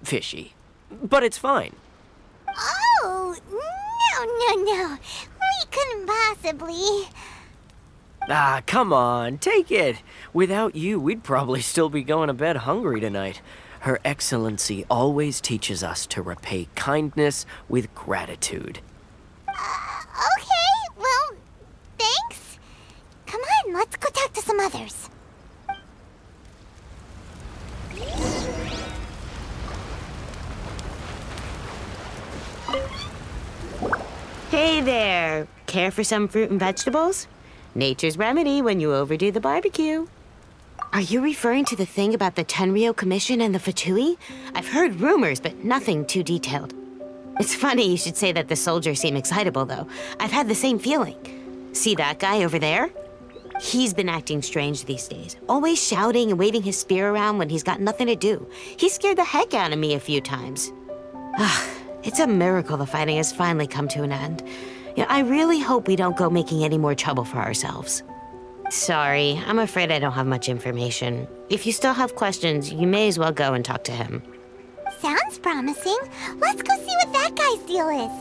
fishy. But it's fine.
Oh, no. We couldn't possibly.
Ah, come on, take it. Without you, we'd probably still be going to bed hungry tonight. Her Excellency always teaches us to repay kindness with gratitude.
Okay, well, thanks. Come on, let's go talk to some others.
Hey there. Care for some fruit and vegetables? Nature's remedy when you overdo the barbecue. Are you referring to the thing about the Tenryou Commission and the Fatui? I've heard rumors, but nothing too detailed. It's funny you should say that the soldiers seem excitable, though. I've had the same feeling. See that guy over there? He's been acting strange these days, always shouting and waving his spear around when he's got nothing to do. He scared the heck out of me a few times. It's a miracle the fighting has finally come to an end. I really hope we don't go making any more trouble for ourselves. Sorry, I'm afraid I don't have much information. If you still have questions, you may as well go and talk to him.
Sounds promising. Let's go see what that guy's deal is.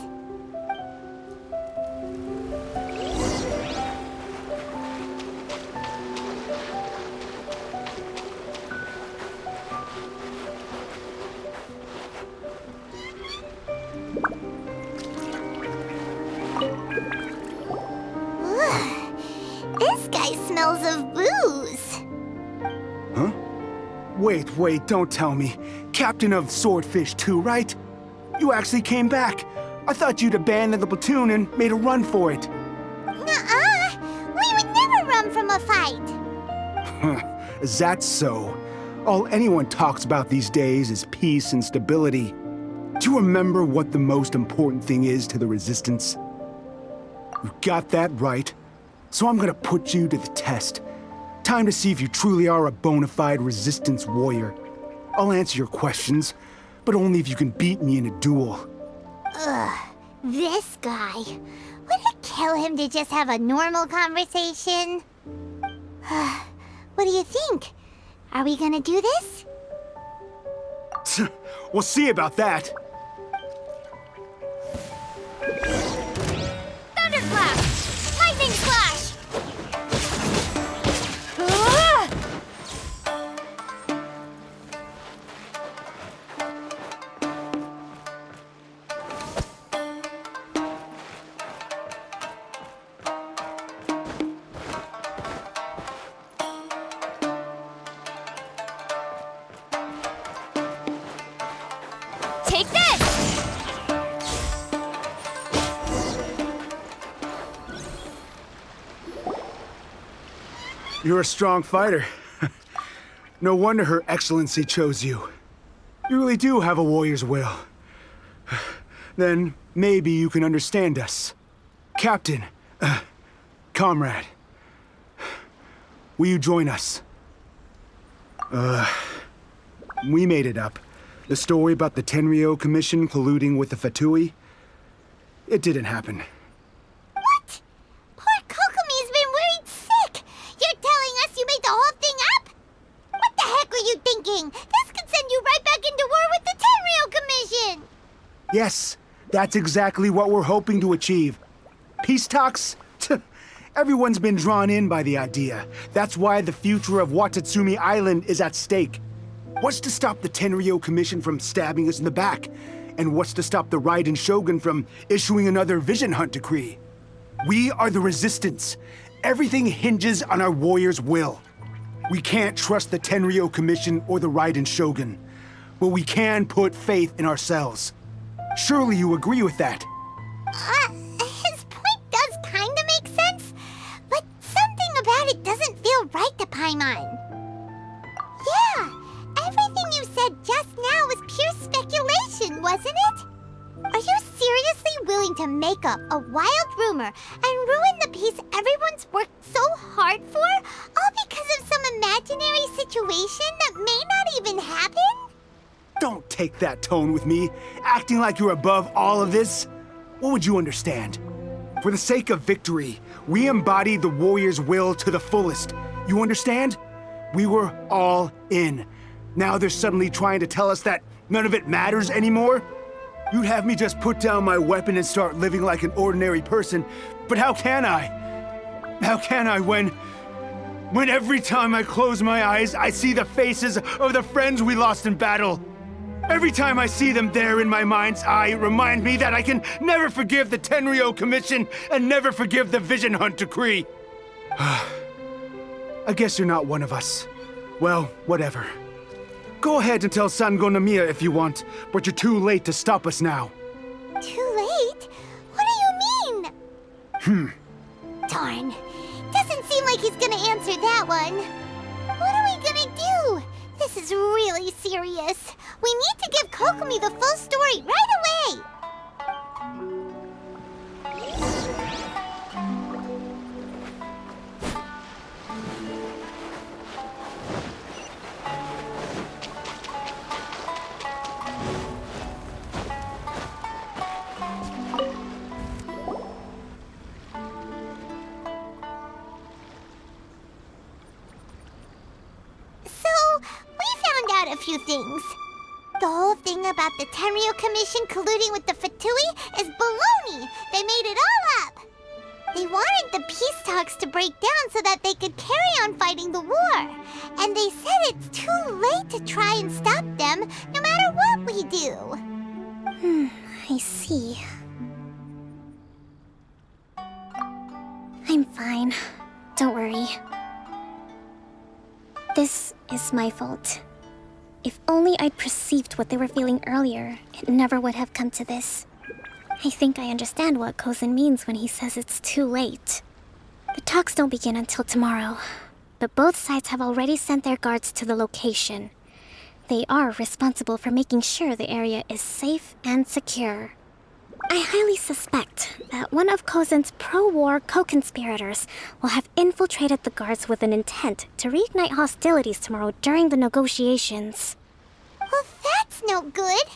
This guy smells of booze.
Huh? Wait, don't tell me. Captain of Swordfish 2, right? You actually came back. I thought you'd abandoned the platoon and made a run for it.
Nuh-uh. We would never run from a fight.
Is that so? All anyone talks about these days is peace and stability. Do you remember what the most important thing is to the Resistance? You got that right. So I'm gonna put you to the test. Time to see if you truly are a bona fide Resistance warrior. I'll answer your questions, but only if you can beat me in a duel.
Ugh, this guy. Would it kill him to just have a normal conversation? What do you think? Are we gonna do this?
We'll see about that.
Thunderclap! Lightning slash!
Take this!
You're a strong fighter. No wonder Her Excellency chose you. You really do have a warrior's will. Then maybe you can understand us. Captain, comrade, will you join us? We made it up. The story about the Tenryou Commission colluding with the Fatui, it didn't happen.
What? Poor Kokomi's been worried sick. You're telling us you made the whole thing up? What the heck were you thinking? This could send you right back into war with the Tenryou Commission.
Yes, that's exactly what we're hoping to achieve. Peace talks? Everyone's been drawn in by the idea. That's why the future of Watatsumi Island is at stake. What's to stop the Tenryou Commission from stabbing us in the back? And what's to stop the Raiden Shogun from issuing another Vision Hunt decree? We are the Resistance. Everything hinges on our warrior's will. We can't trust the Tenryou Commission or the Raiden Shogun, but we can put faith in ourselves. Surely you agree with that?
His point does kinda make sense, but something about it doesn't feel right to Paimon. Yeah, everything you said just now was pure speculation, wasn't it? Are you seriously willing to make up a wild rumor and ruin the peace everyone's worked so hard for, all because of some imaginary situation that may not even happen?
Don't take that tone with me, acting like you're above all of this. What would you understand? For the sake of victory, we embody the warrior's will to the fullest. You understand? We were all in. Now they're suddenly trying to tell us that none of it matters anymore? You'd have me just put down my weapon and start living like an ordinary person, but how can I? How can I when every time I close my eyes, I see the faces of the friends we lost in battle? Every time I see them there in my mind's eye, it reminds me that I can never forgive the Tenryo Commission and never forgive the Vision Hunt Decree. I guess you're not one of us. Well, whatever. Go ahead and tell Sango Nomiya if you want, but you're too late to stop us now.
Too late? What do you mean? Darn. Doesn't seem like he's gonna answer that one. What are we gonna do? This is really serious. We need to give Kokomi the full story right away! A few things. The whole thing about the Tenryo Commission colluding with the Fatui is baloney. They made it all up. They wanted the peace talks to break down so that they could carry on fighting the war. And they said it's too late to try and stop them, no matter what we do.
I see. I'm fine. Don't worry. This is my fault. If only I'd perceived what they were feeling earlier, it never would have come to this. I think I understand what Kozen means when he says it's too late. The talks don't begin until tomorrow, but both sides have already sent their guards to the location. They are responsible for making sure the area is safe and secure. I highly suspect that one of Kozen's pro-war co-conspirators will have infiltrated the guards with an intent to reignite hostilities tomorrow during the negotiations.
Well, that's no good.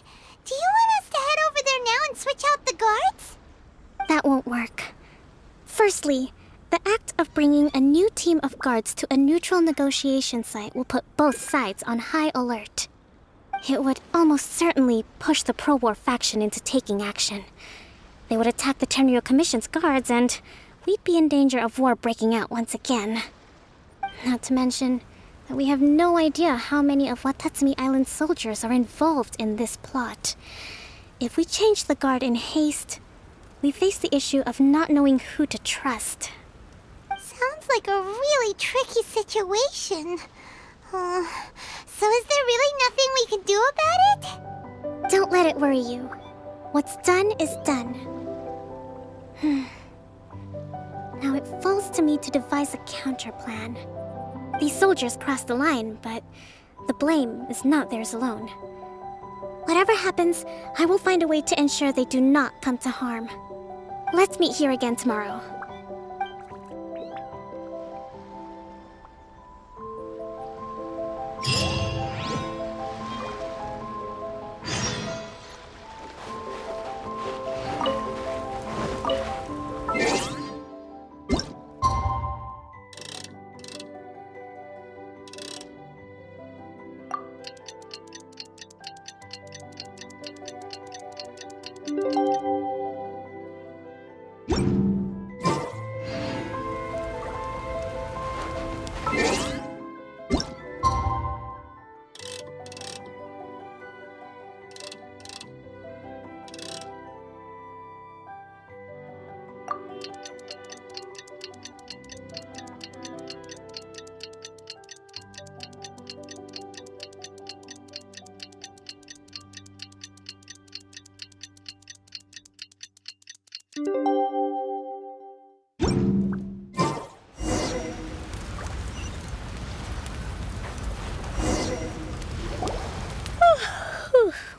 Do you want us to head over there now and switch out the guards?
That won't work. Firstly, the act of bringing a new team of guards to a neutral negotiation site will put both sides on high alert. It would almost certainly push the pro-war faction into taking action. They would attack the Tenryo Commission's guards, and we'd be in danger of war breaking out once again. Not to mention that we have no idea how many of Watatsumi Island's soldiers are involved in this plot. If we change the guard in haste, we face the issue of not knowing who to trust.
Sounds like a really tricky situation. So is there really nothing we can do about it?
Don't let it worry you. What's done is done. Now it falls to me to devise a counter-plan. These soldiers crossed the line, but the blame is not theirs alone. Whatever happens, I will find a way to ensure they do not come to harm. Let's meet here again tomorrow.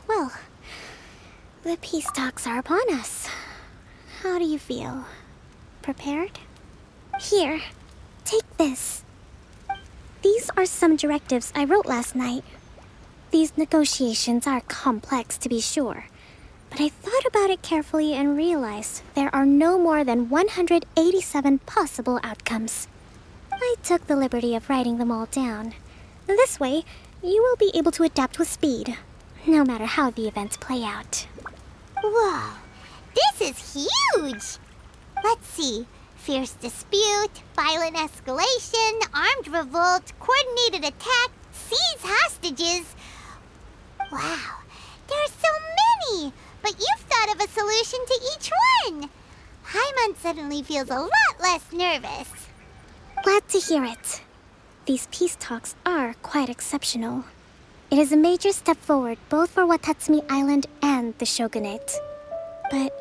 Well, the peace talks are upon us. How do you feel? Prepared? Here, take this. These are some directives I wrote last night. These negotiations are complex, to be sure, but I thought about it carefully and realized there are no more than 187 possible outcomes. I took the liberty of writing them all down. This way, you will be able to adapt with speed, no matter how the events play out.
Whoa, this is huge! Let's see. Fierce dispute, violent escalation, armed revolt, coordinated attack, seize hostages. Wow, there are so many! But you've thought of a solution to each one! Paimon suddenly feels a lot less nervous.
Glad to hear it. These peace talks are quite exceptional. It is a major step forward both for Watatsumi Island and the Shogunate. But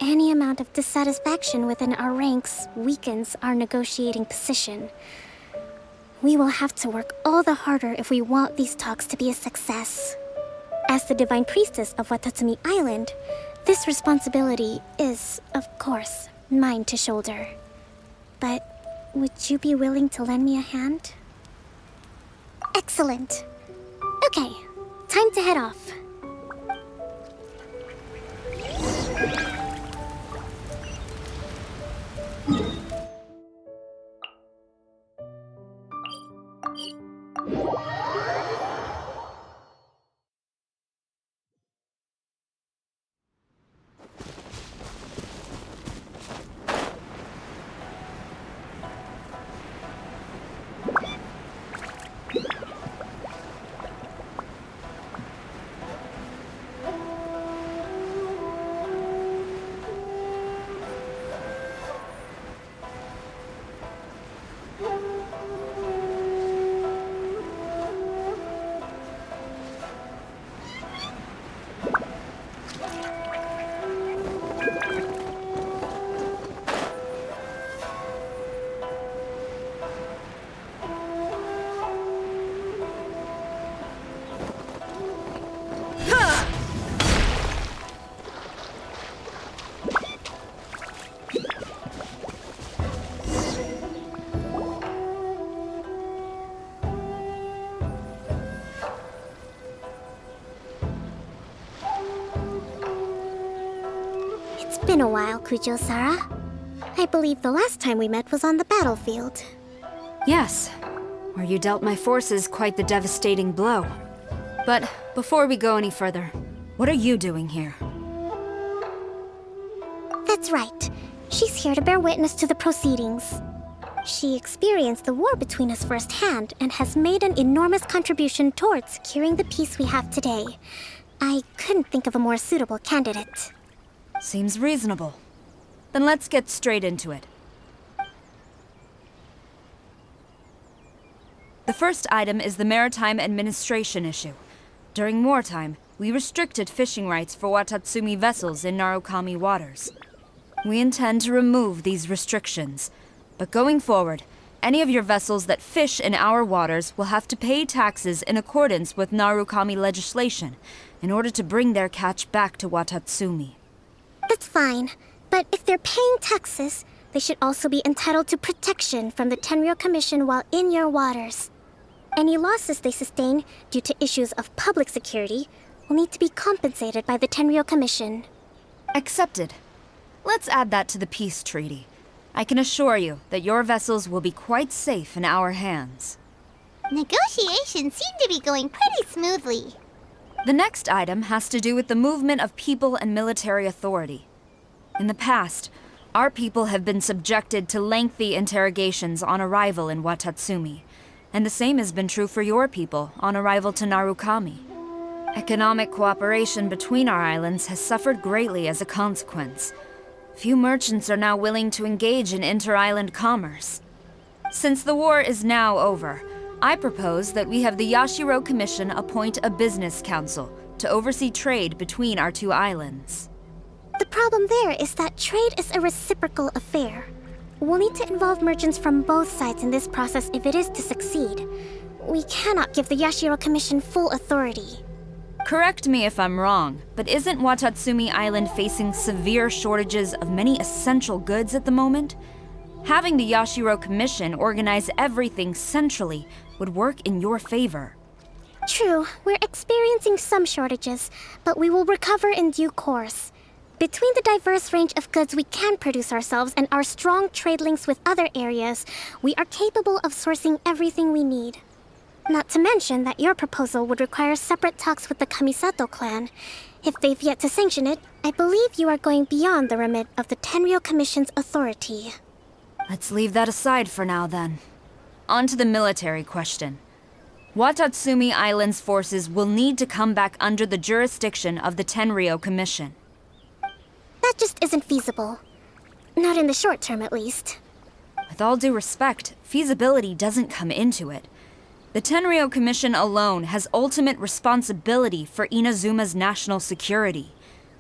any amount of dissatisfaction within our ranks weakens our negotiating position. We will have to work all the harder if we want these talks to be a success. As the Divine Priestess of Watatsumi Island, this responsibility is, of course, mine to shoulder. But would you be willing to lend me a hand? Excellent. Okay, time to head off. It's been a while, Kujo-Sara. I believe the last time we met was on the battlefield.
Yes, where you dealt my forces quite the devastating blow. But before we go any further, what are you doing here?
That's right. She's here to bear witness to the proceedings. She experienced the war between us firsthand and has made an enormous contribution towards securing the peace we have today. I couldn't think of a more suitable candidate.
Seems reasonable. Then let's get straight into it. The first item is the maritime administration issue. During wartime, we restricted fishing rights for Watatsumi vessels in Narukami waters. We intend to remove these restrictions, but going forward, any of your vessels that fish in our waters will have to pay taxes in accordance with Narukami legislation in order to bring their catch back to Watatsumi.
That's fine, but if they're paying taxes, they should also be entitled to protection from the Tenryou Commission while in your waters. Any losses they sustain due to issues of public security will need to be compensated by the Tenryou Commission.
Accepted. Let's add that to the peace treaty. I can assure you that your vessels will be quite safe in our hands.
Negotiations seem to be going pretty smoothly.
The next item has to do with the movement of people and military authority. In the past, our people have been subjected to lengthy interrogations on arrival in Watatsumi, and the same has been true for your people on arrival to Narukami. Economic cooperation between our islands has suffered greatly as a consequence. Few merchants are now willing to engage in inter-island commerce. Since the war is now over, I propose that we have the Yashiro Commission appoint a business council to oversee trade between our two islands.
The problem there is that trade is a reciprocal affair. We'll need to involve merchants from both sides in this process if it is to succeed. We cannot give the Yashiro Commission full authority.
Correct me if I'm wrong, but isn't Watatsumi Island facing severe shortages of many essential goods at the moment? Having the Yashiro Commission organize everything centrally would work in your favor.
True, we're experiencing some shortages, but we will recover in due course. Between the diverse range of goods we can produce ourselves and our strong trade links with other areas, we are capable of sourcing everything we need. Not to mention that your proposal would require separate talks with the Kamisato clan. If they've yet to sanction it, I believe you are going beyond the remit of the Tenryou Commission's authority.
Let's leave that aside for now, then. On to the military question. Watatsumi Island's forces will need to come back under the jurisdiction of the Tenryou Commission.
That just isn't feasible. Not in the short term, at least.
With all due respect, feasibility doesn't come into it. The Tenryou Commission alone has ultimate responsibility for Inazuma's national security.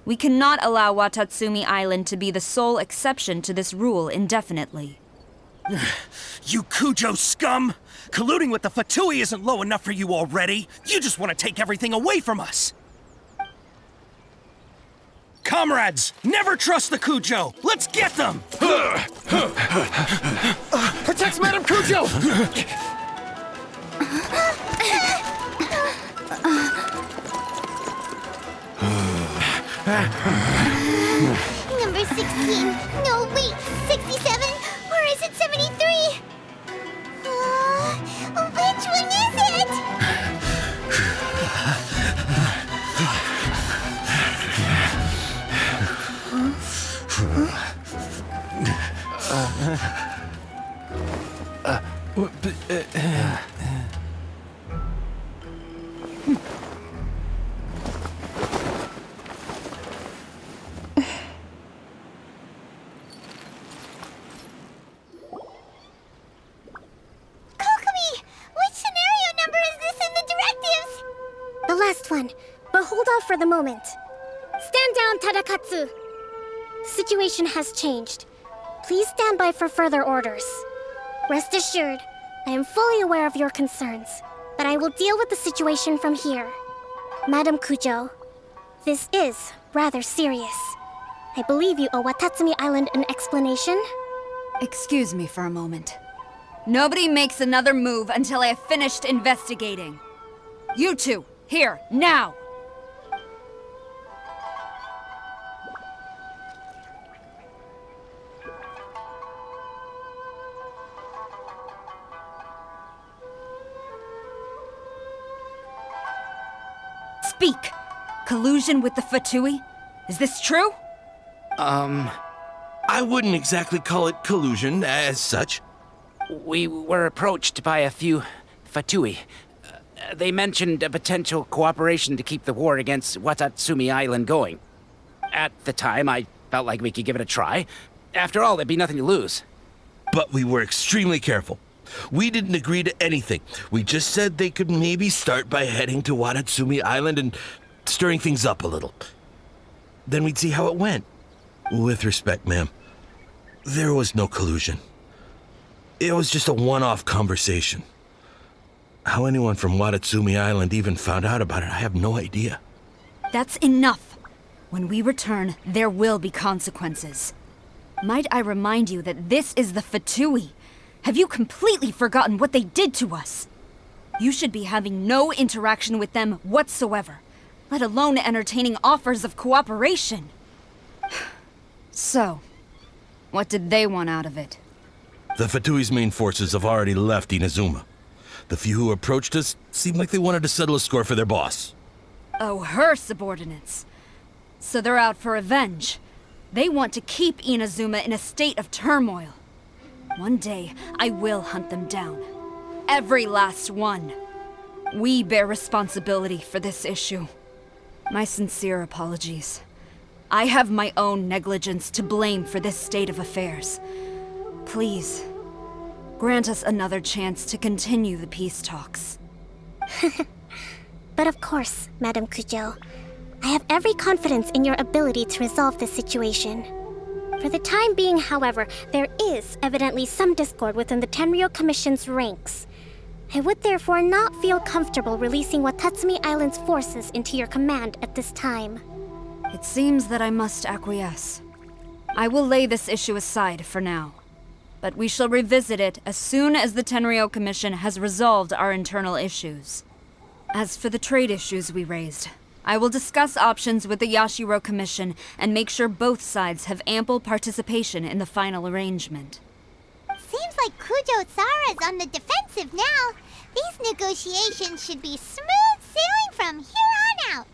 We cannot allow Watatsumi Island to be the sole exception to this rule indefinitely.
You Kujo scum! Colluding with the Fatui isn't low enough for you already. You just want to take everything away from us. Comrades, never trust the Kujo! Let's get them!
Protect Madame Kujo!
Number 16. No, wait. 67? Or is it 73? Which one is it?
The last one, but hold off for the moment. Stand down, Tadakatsu! The situation has changed. Please stand by for further orders. Rest assured, I am fully aware of your concerns, but I will deal with the situation from here. Madam Kujo, this is rather serious. I believe you owe Watatsumi Island an explanation.
Excuse me for a moment. Nobody makes another move until I have finished investigating. You two, here, now! Speak! Collusion with the Fatui? Is this true?
I wouldn't exactly call it collusion as such.
We were approached by a few Fatui. They mentioned a potential cooperation to keep the war against Watatsumi Island going. At the time, I felt like we could give it a try. After all, there'd be nothing to lose.
But we were extremely careful. We didn't agree to anything. We just said they could maybe start by heading to Watatsumi Island and stirring things up a little. Then we'd see how it went. With respect, ma'am, there was no collusion. It was just a one-off conversation. How anyone from Watatsumi Island even found out about it, I have no idea.
That's enough. When we return, there will be consequences. Might I remind you that this is the Fatui? Have you completely forgotten what they did to us? You should be having no interaction with them whatsoever, let alone entertaining offers of cooperation. So, what did they want out of it?
The Fatui's main forces have already left Inazuma. The few who approached us seemed like they wanted to settle a score for their boss.
Oh, her subordinates. So they're out for revenge. They want to keep Inazuma in a state of turmoil. One day, I will hunt them down. Every last one. We bear responsibility for this issue. My sincere apologies. I have my own negligence to blame for this state of affairs. Please, grant us another chance to continue the peace talks.
But of course, Madam Kujo. I have every confidence in your ability to resolve this situation. For the time being, however, there is evidently some discord within the Tenryou Commission's ranks. I would therefore not feel comfortable releasing Watatsumi Island's forces into your command at this time.
It seems that I must acquiesce. I will lay this issue aside for now, but we shall revisit it as soon as the Tenryou Commission has resolved our internal issues. As for the trade issues we raised, I will discuss options with the Yashiro Commission and make sure both sides have ample participation in the final arrangement.
Seems like Kujo-Sara's on the defensive now. These negotiations should be smooth sailing from here on out.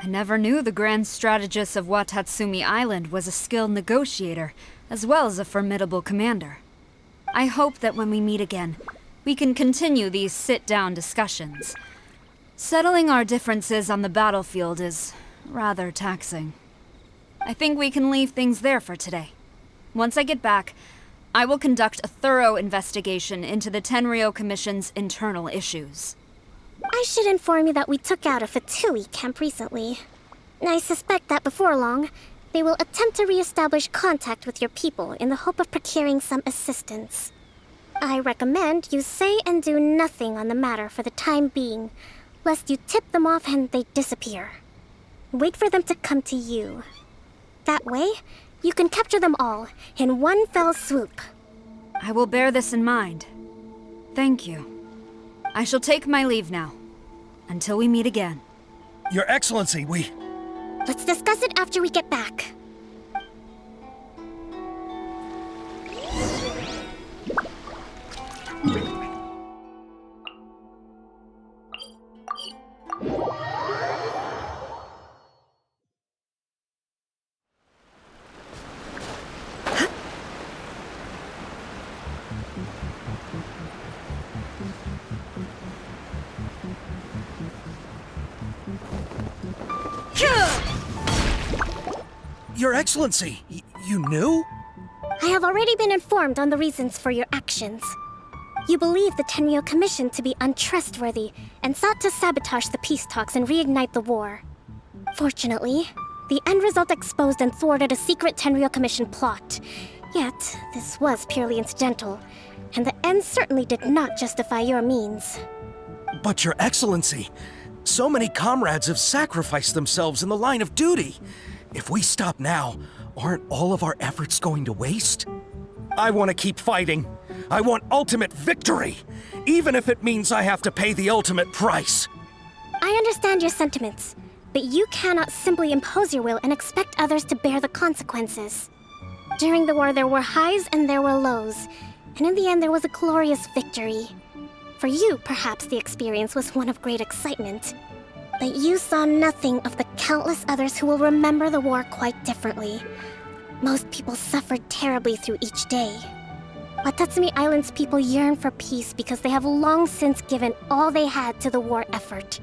I never knew the Grand Strategist of Watatsumi Island was a skilled negotiator, as well as a formidable commander. I hope that when we meet again, we can continue these sit-down discussions. Settling our differences on the battlefield is rather taxing. I think we can leave things there for today. Once I get back, I will conduct a thorough investigation into the Tenryou Commission's internal issues.
I should inform you that we took out a Fatui camp recently. I suspect that before long, they will attempt to re-establish contact with your people in the hope of procuring some assistance. I recommend you say and do nothing on the matter for the time being, lest you tip them off and they disappear. Wait for them to come to you. That way, you can capture them all in one fell swoop.
I will bear this in mind. Thank you. I shall take my leave now. Until we meet again.
Your Excellency,
Let's discuss it after we get back.
Your Excellency, you knew?
I have already been informed on the reasons for your actions. You believe the Tenryou Commission to be untrustworthy and sought to sabotage the peace talks and reignite the war. Fortunately, the end result exposed and thwarted a secret Tenryou Commission plot. Yet, this was purely incidental, and the end certainly did not justify your means.
But Your Excellency, so many comrades have sacrificed themselves in the line of duty. If we stop now, aren't all of our efforts going to waste? I want to keep fighting. I want ultimate victory, even if it means I have to pay the ultimate price.
I understand your sentiments, but you cannot simply impose your will and expect others to bear the consequences. During the war, there were highs and there were lows, and in the end, there was a glorious victory. For you, perhaps the experience was one of great excitement. But you saw nothing of the countless others who will remember the war quite differently. Most people suffered terribly through each day. Watatsumi Island's people yearn for peace because they have long since given all they had to the war effort.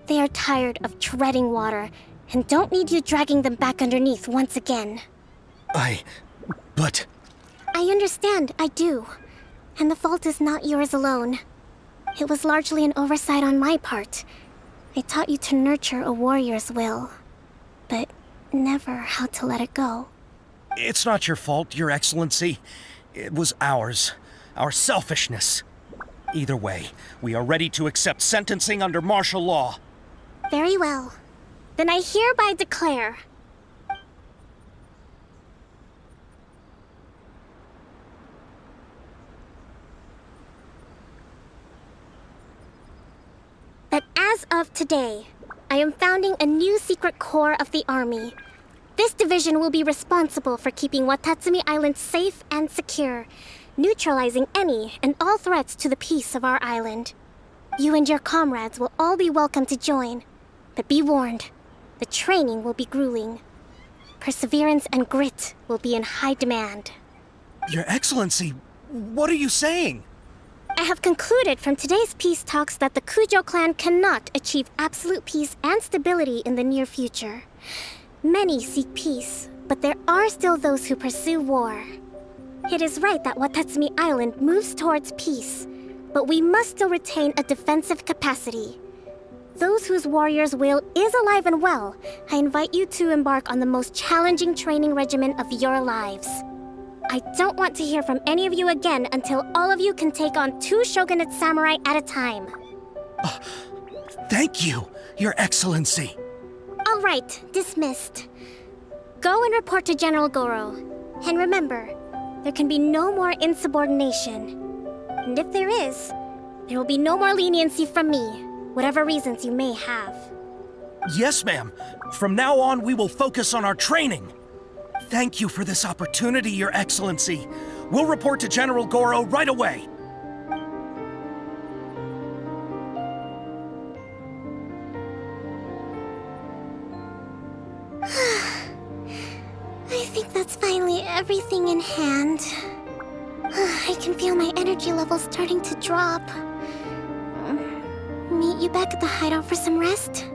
They are tired of treading water and don't need you dragging them back underneath once again.
But...
I understand, I do. And the fault is not yours alone. It was largely an oversight on my part. I taught you to nurture a warrior's will, but never how to let it go.
It's not your fault, Your Excellency. It was ours. Our selfishness. Either way, we are ready to accept sentencing under martial law.
Very well. Then I hereby declare... that as of today, I am founding a new secret corps of the army. This division will be responsible for keeping Watatsumi Island safe and secure, neutralizing any and all threats to the peace of our island. You and your comrades will all be welcome to join, but be warned, the training will be grueling. Perseverance and grit will be in high demand.
Your Excellency, what are you saying?
I have concluded from today's peace talks that the Kujo clan cannot achieve absolute peace and stability in the near future. Many seek peace, but there are still those who pursue war. It is right that Watatsumi Island moves towards peace, but we must still retain a defensive capacity. Those whose warrior's will is alive and well, I invite you to embark on the most challenging training regimen of your lives. I don't want to hear from any of you again until all of you can take on 2 shogunate samurai at a time.
Thank you, Your Excellency.
All right, dismissed. Go and report to General Goro. And remember, there can be no more insubordination. And if there is, there will be no more leniency from me, whatever reasons you may have.
Yes, ma'am. From now on, we will focus on our training. Thank you for this opportunity, Your Excellency. We'll report to General Goro right away.
Everything in hand. I can feel my energy levels starting to drop. Meet you back at the hideout for some rest?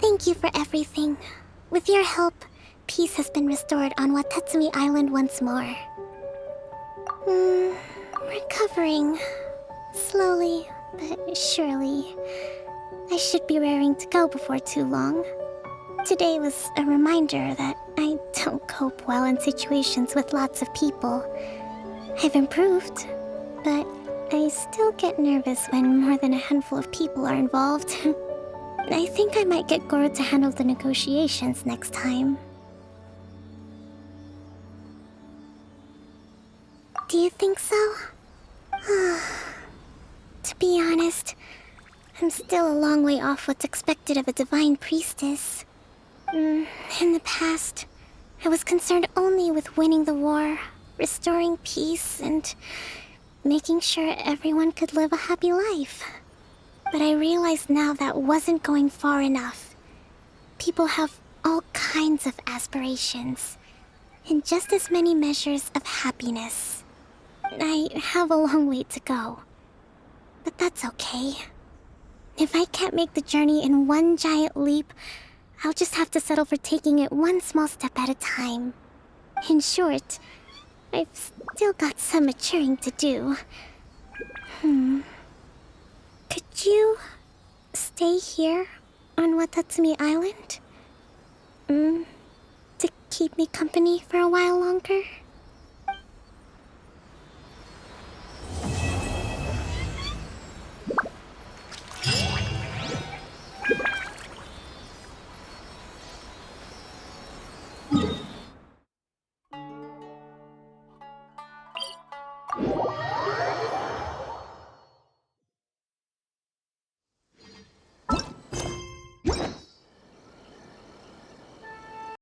Thank you for everything. With your help, peace has been restored on Watatsumi Island once more. Recovering. Slowly, but surely. I should be raring to go before too long. Today was a reminder that I don't cope well in situations with lots of people. I've improved, but I still get nervous when more than a handful of people are involved. I think I might get Goro to handle the negotiations next time. Do you think so? To be honest, I'm still a long way off what's expected of a divine priestess. In the past, I was concerned only with winning the war, restoring peace, and making sure everyone could live a happy life. But I realize now that wasn't going far enough. People have all kinds of aspirations, and just as many measures of happiness. I have a long way to go. But that's okay. If I can't make the journey in one giant leap, I'll just have to settle for taking it one small step at a time. In short, I've still got some maturing to do. Could you stay here on Watatsumi Island? To keep me company for a while longer?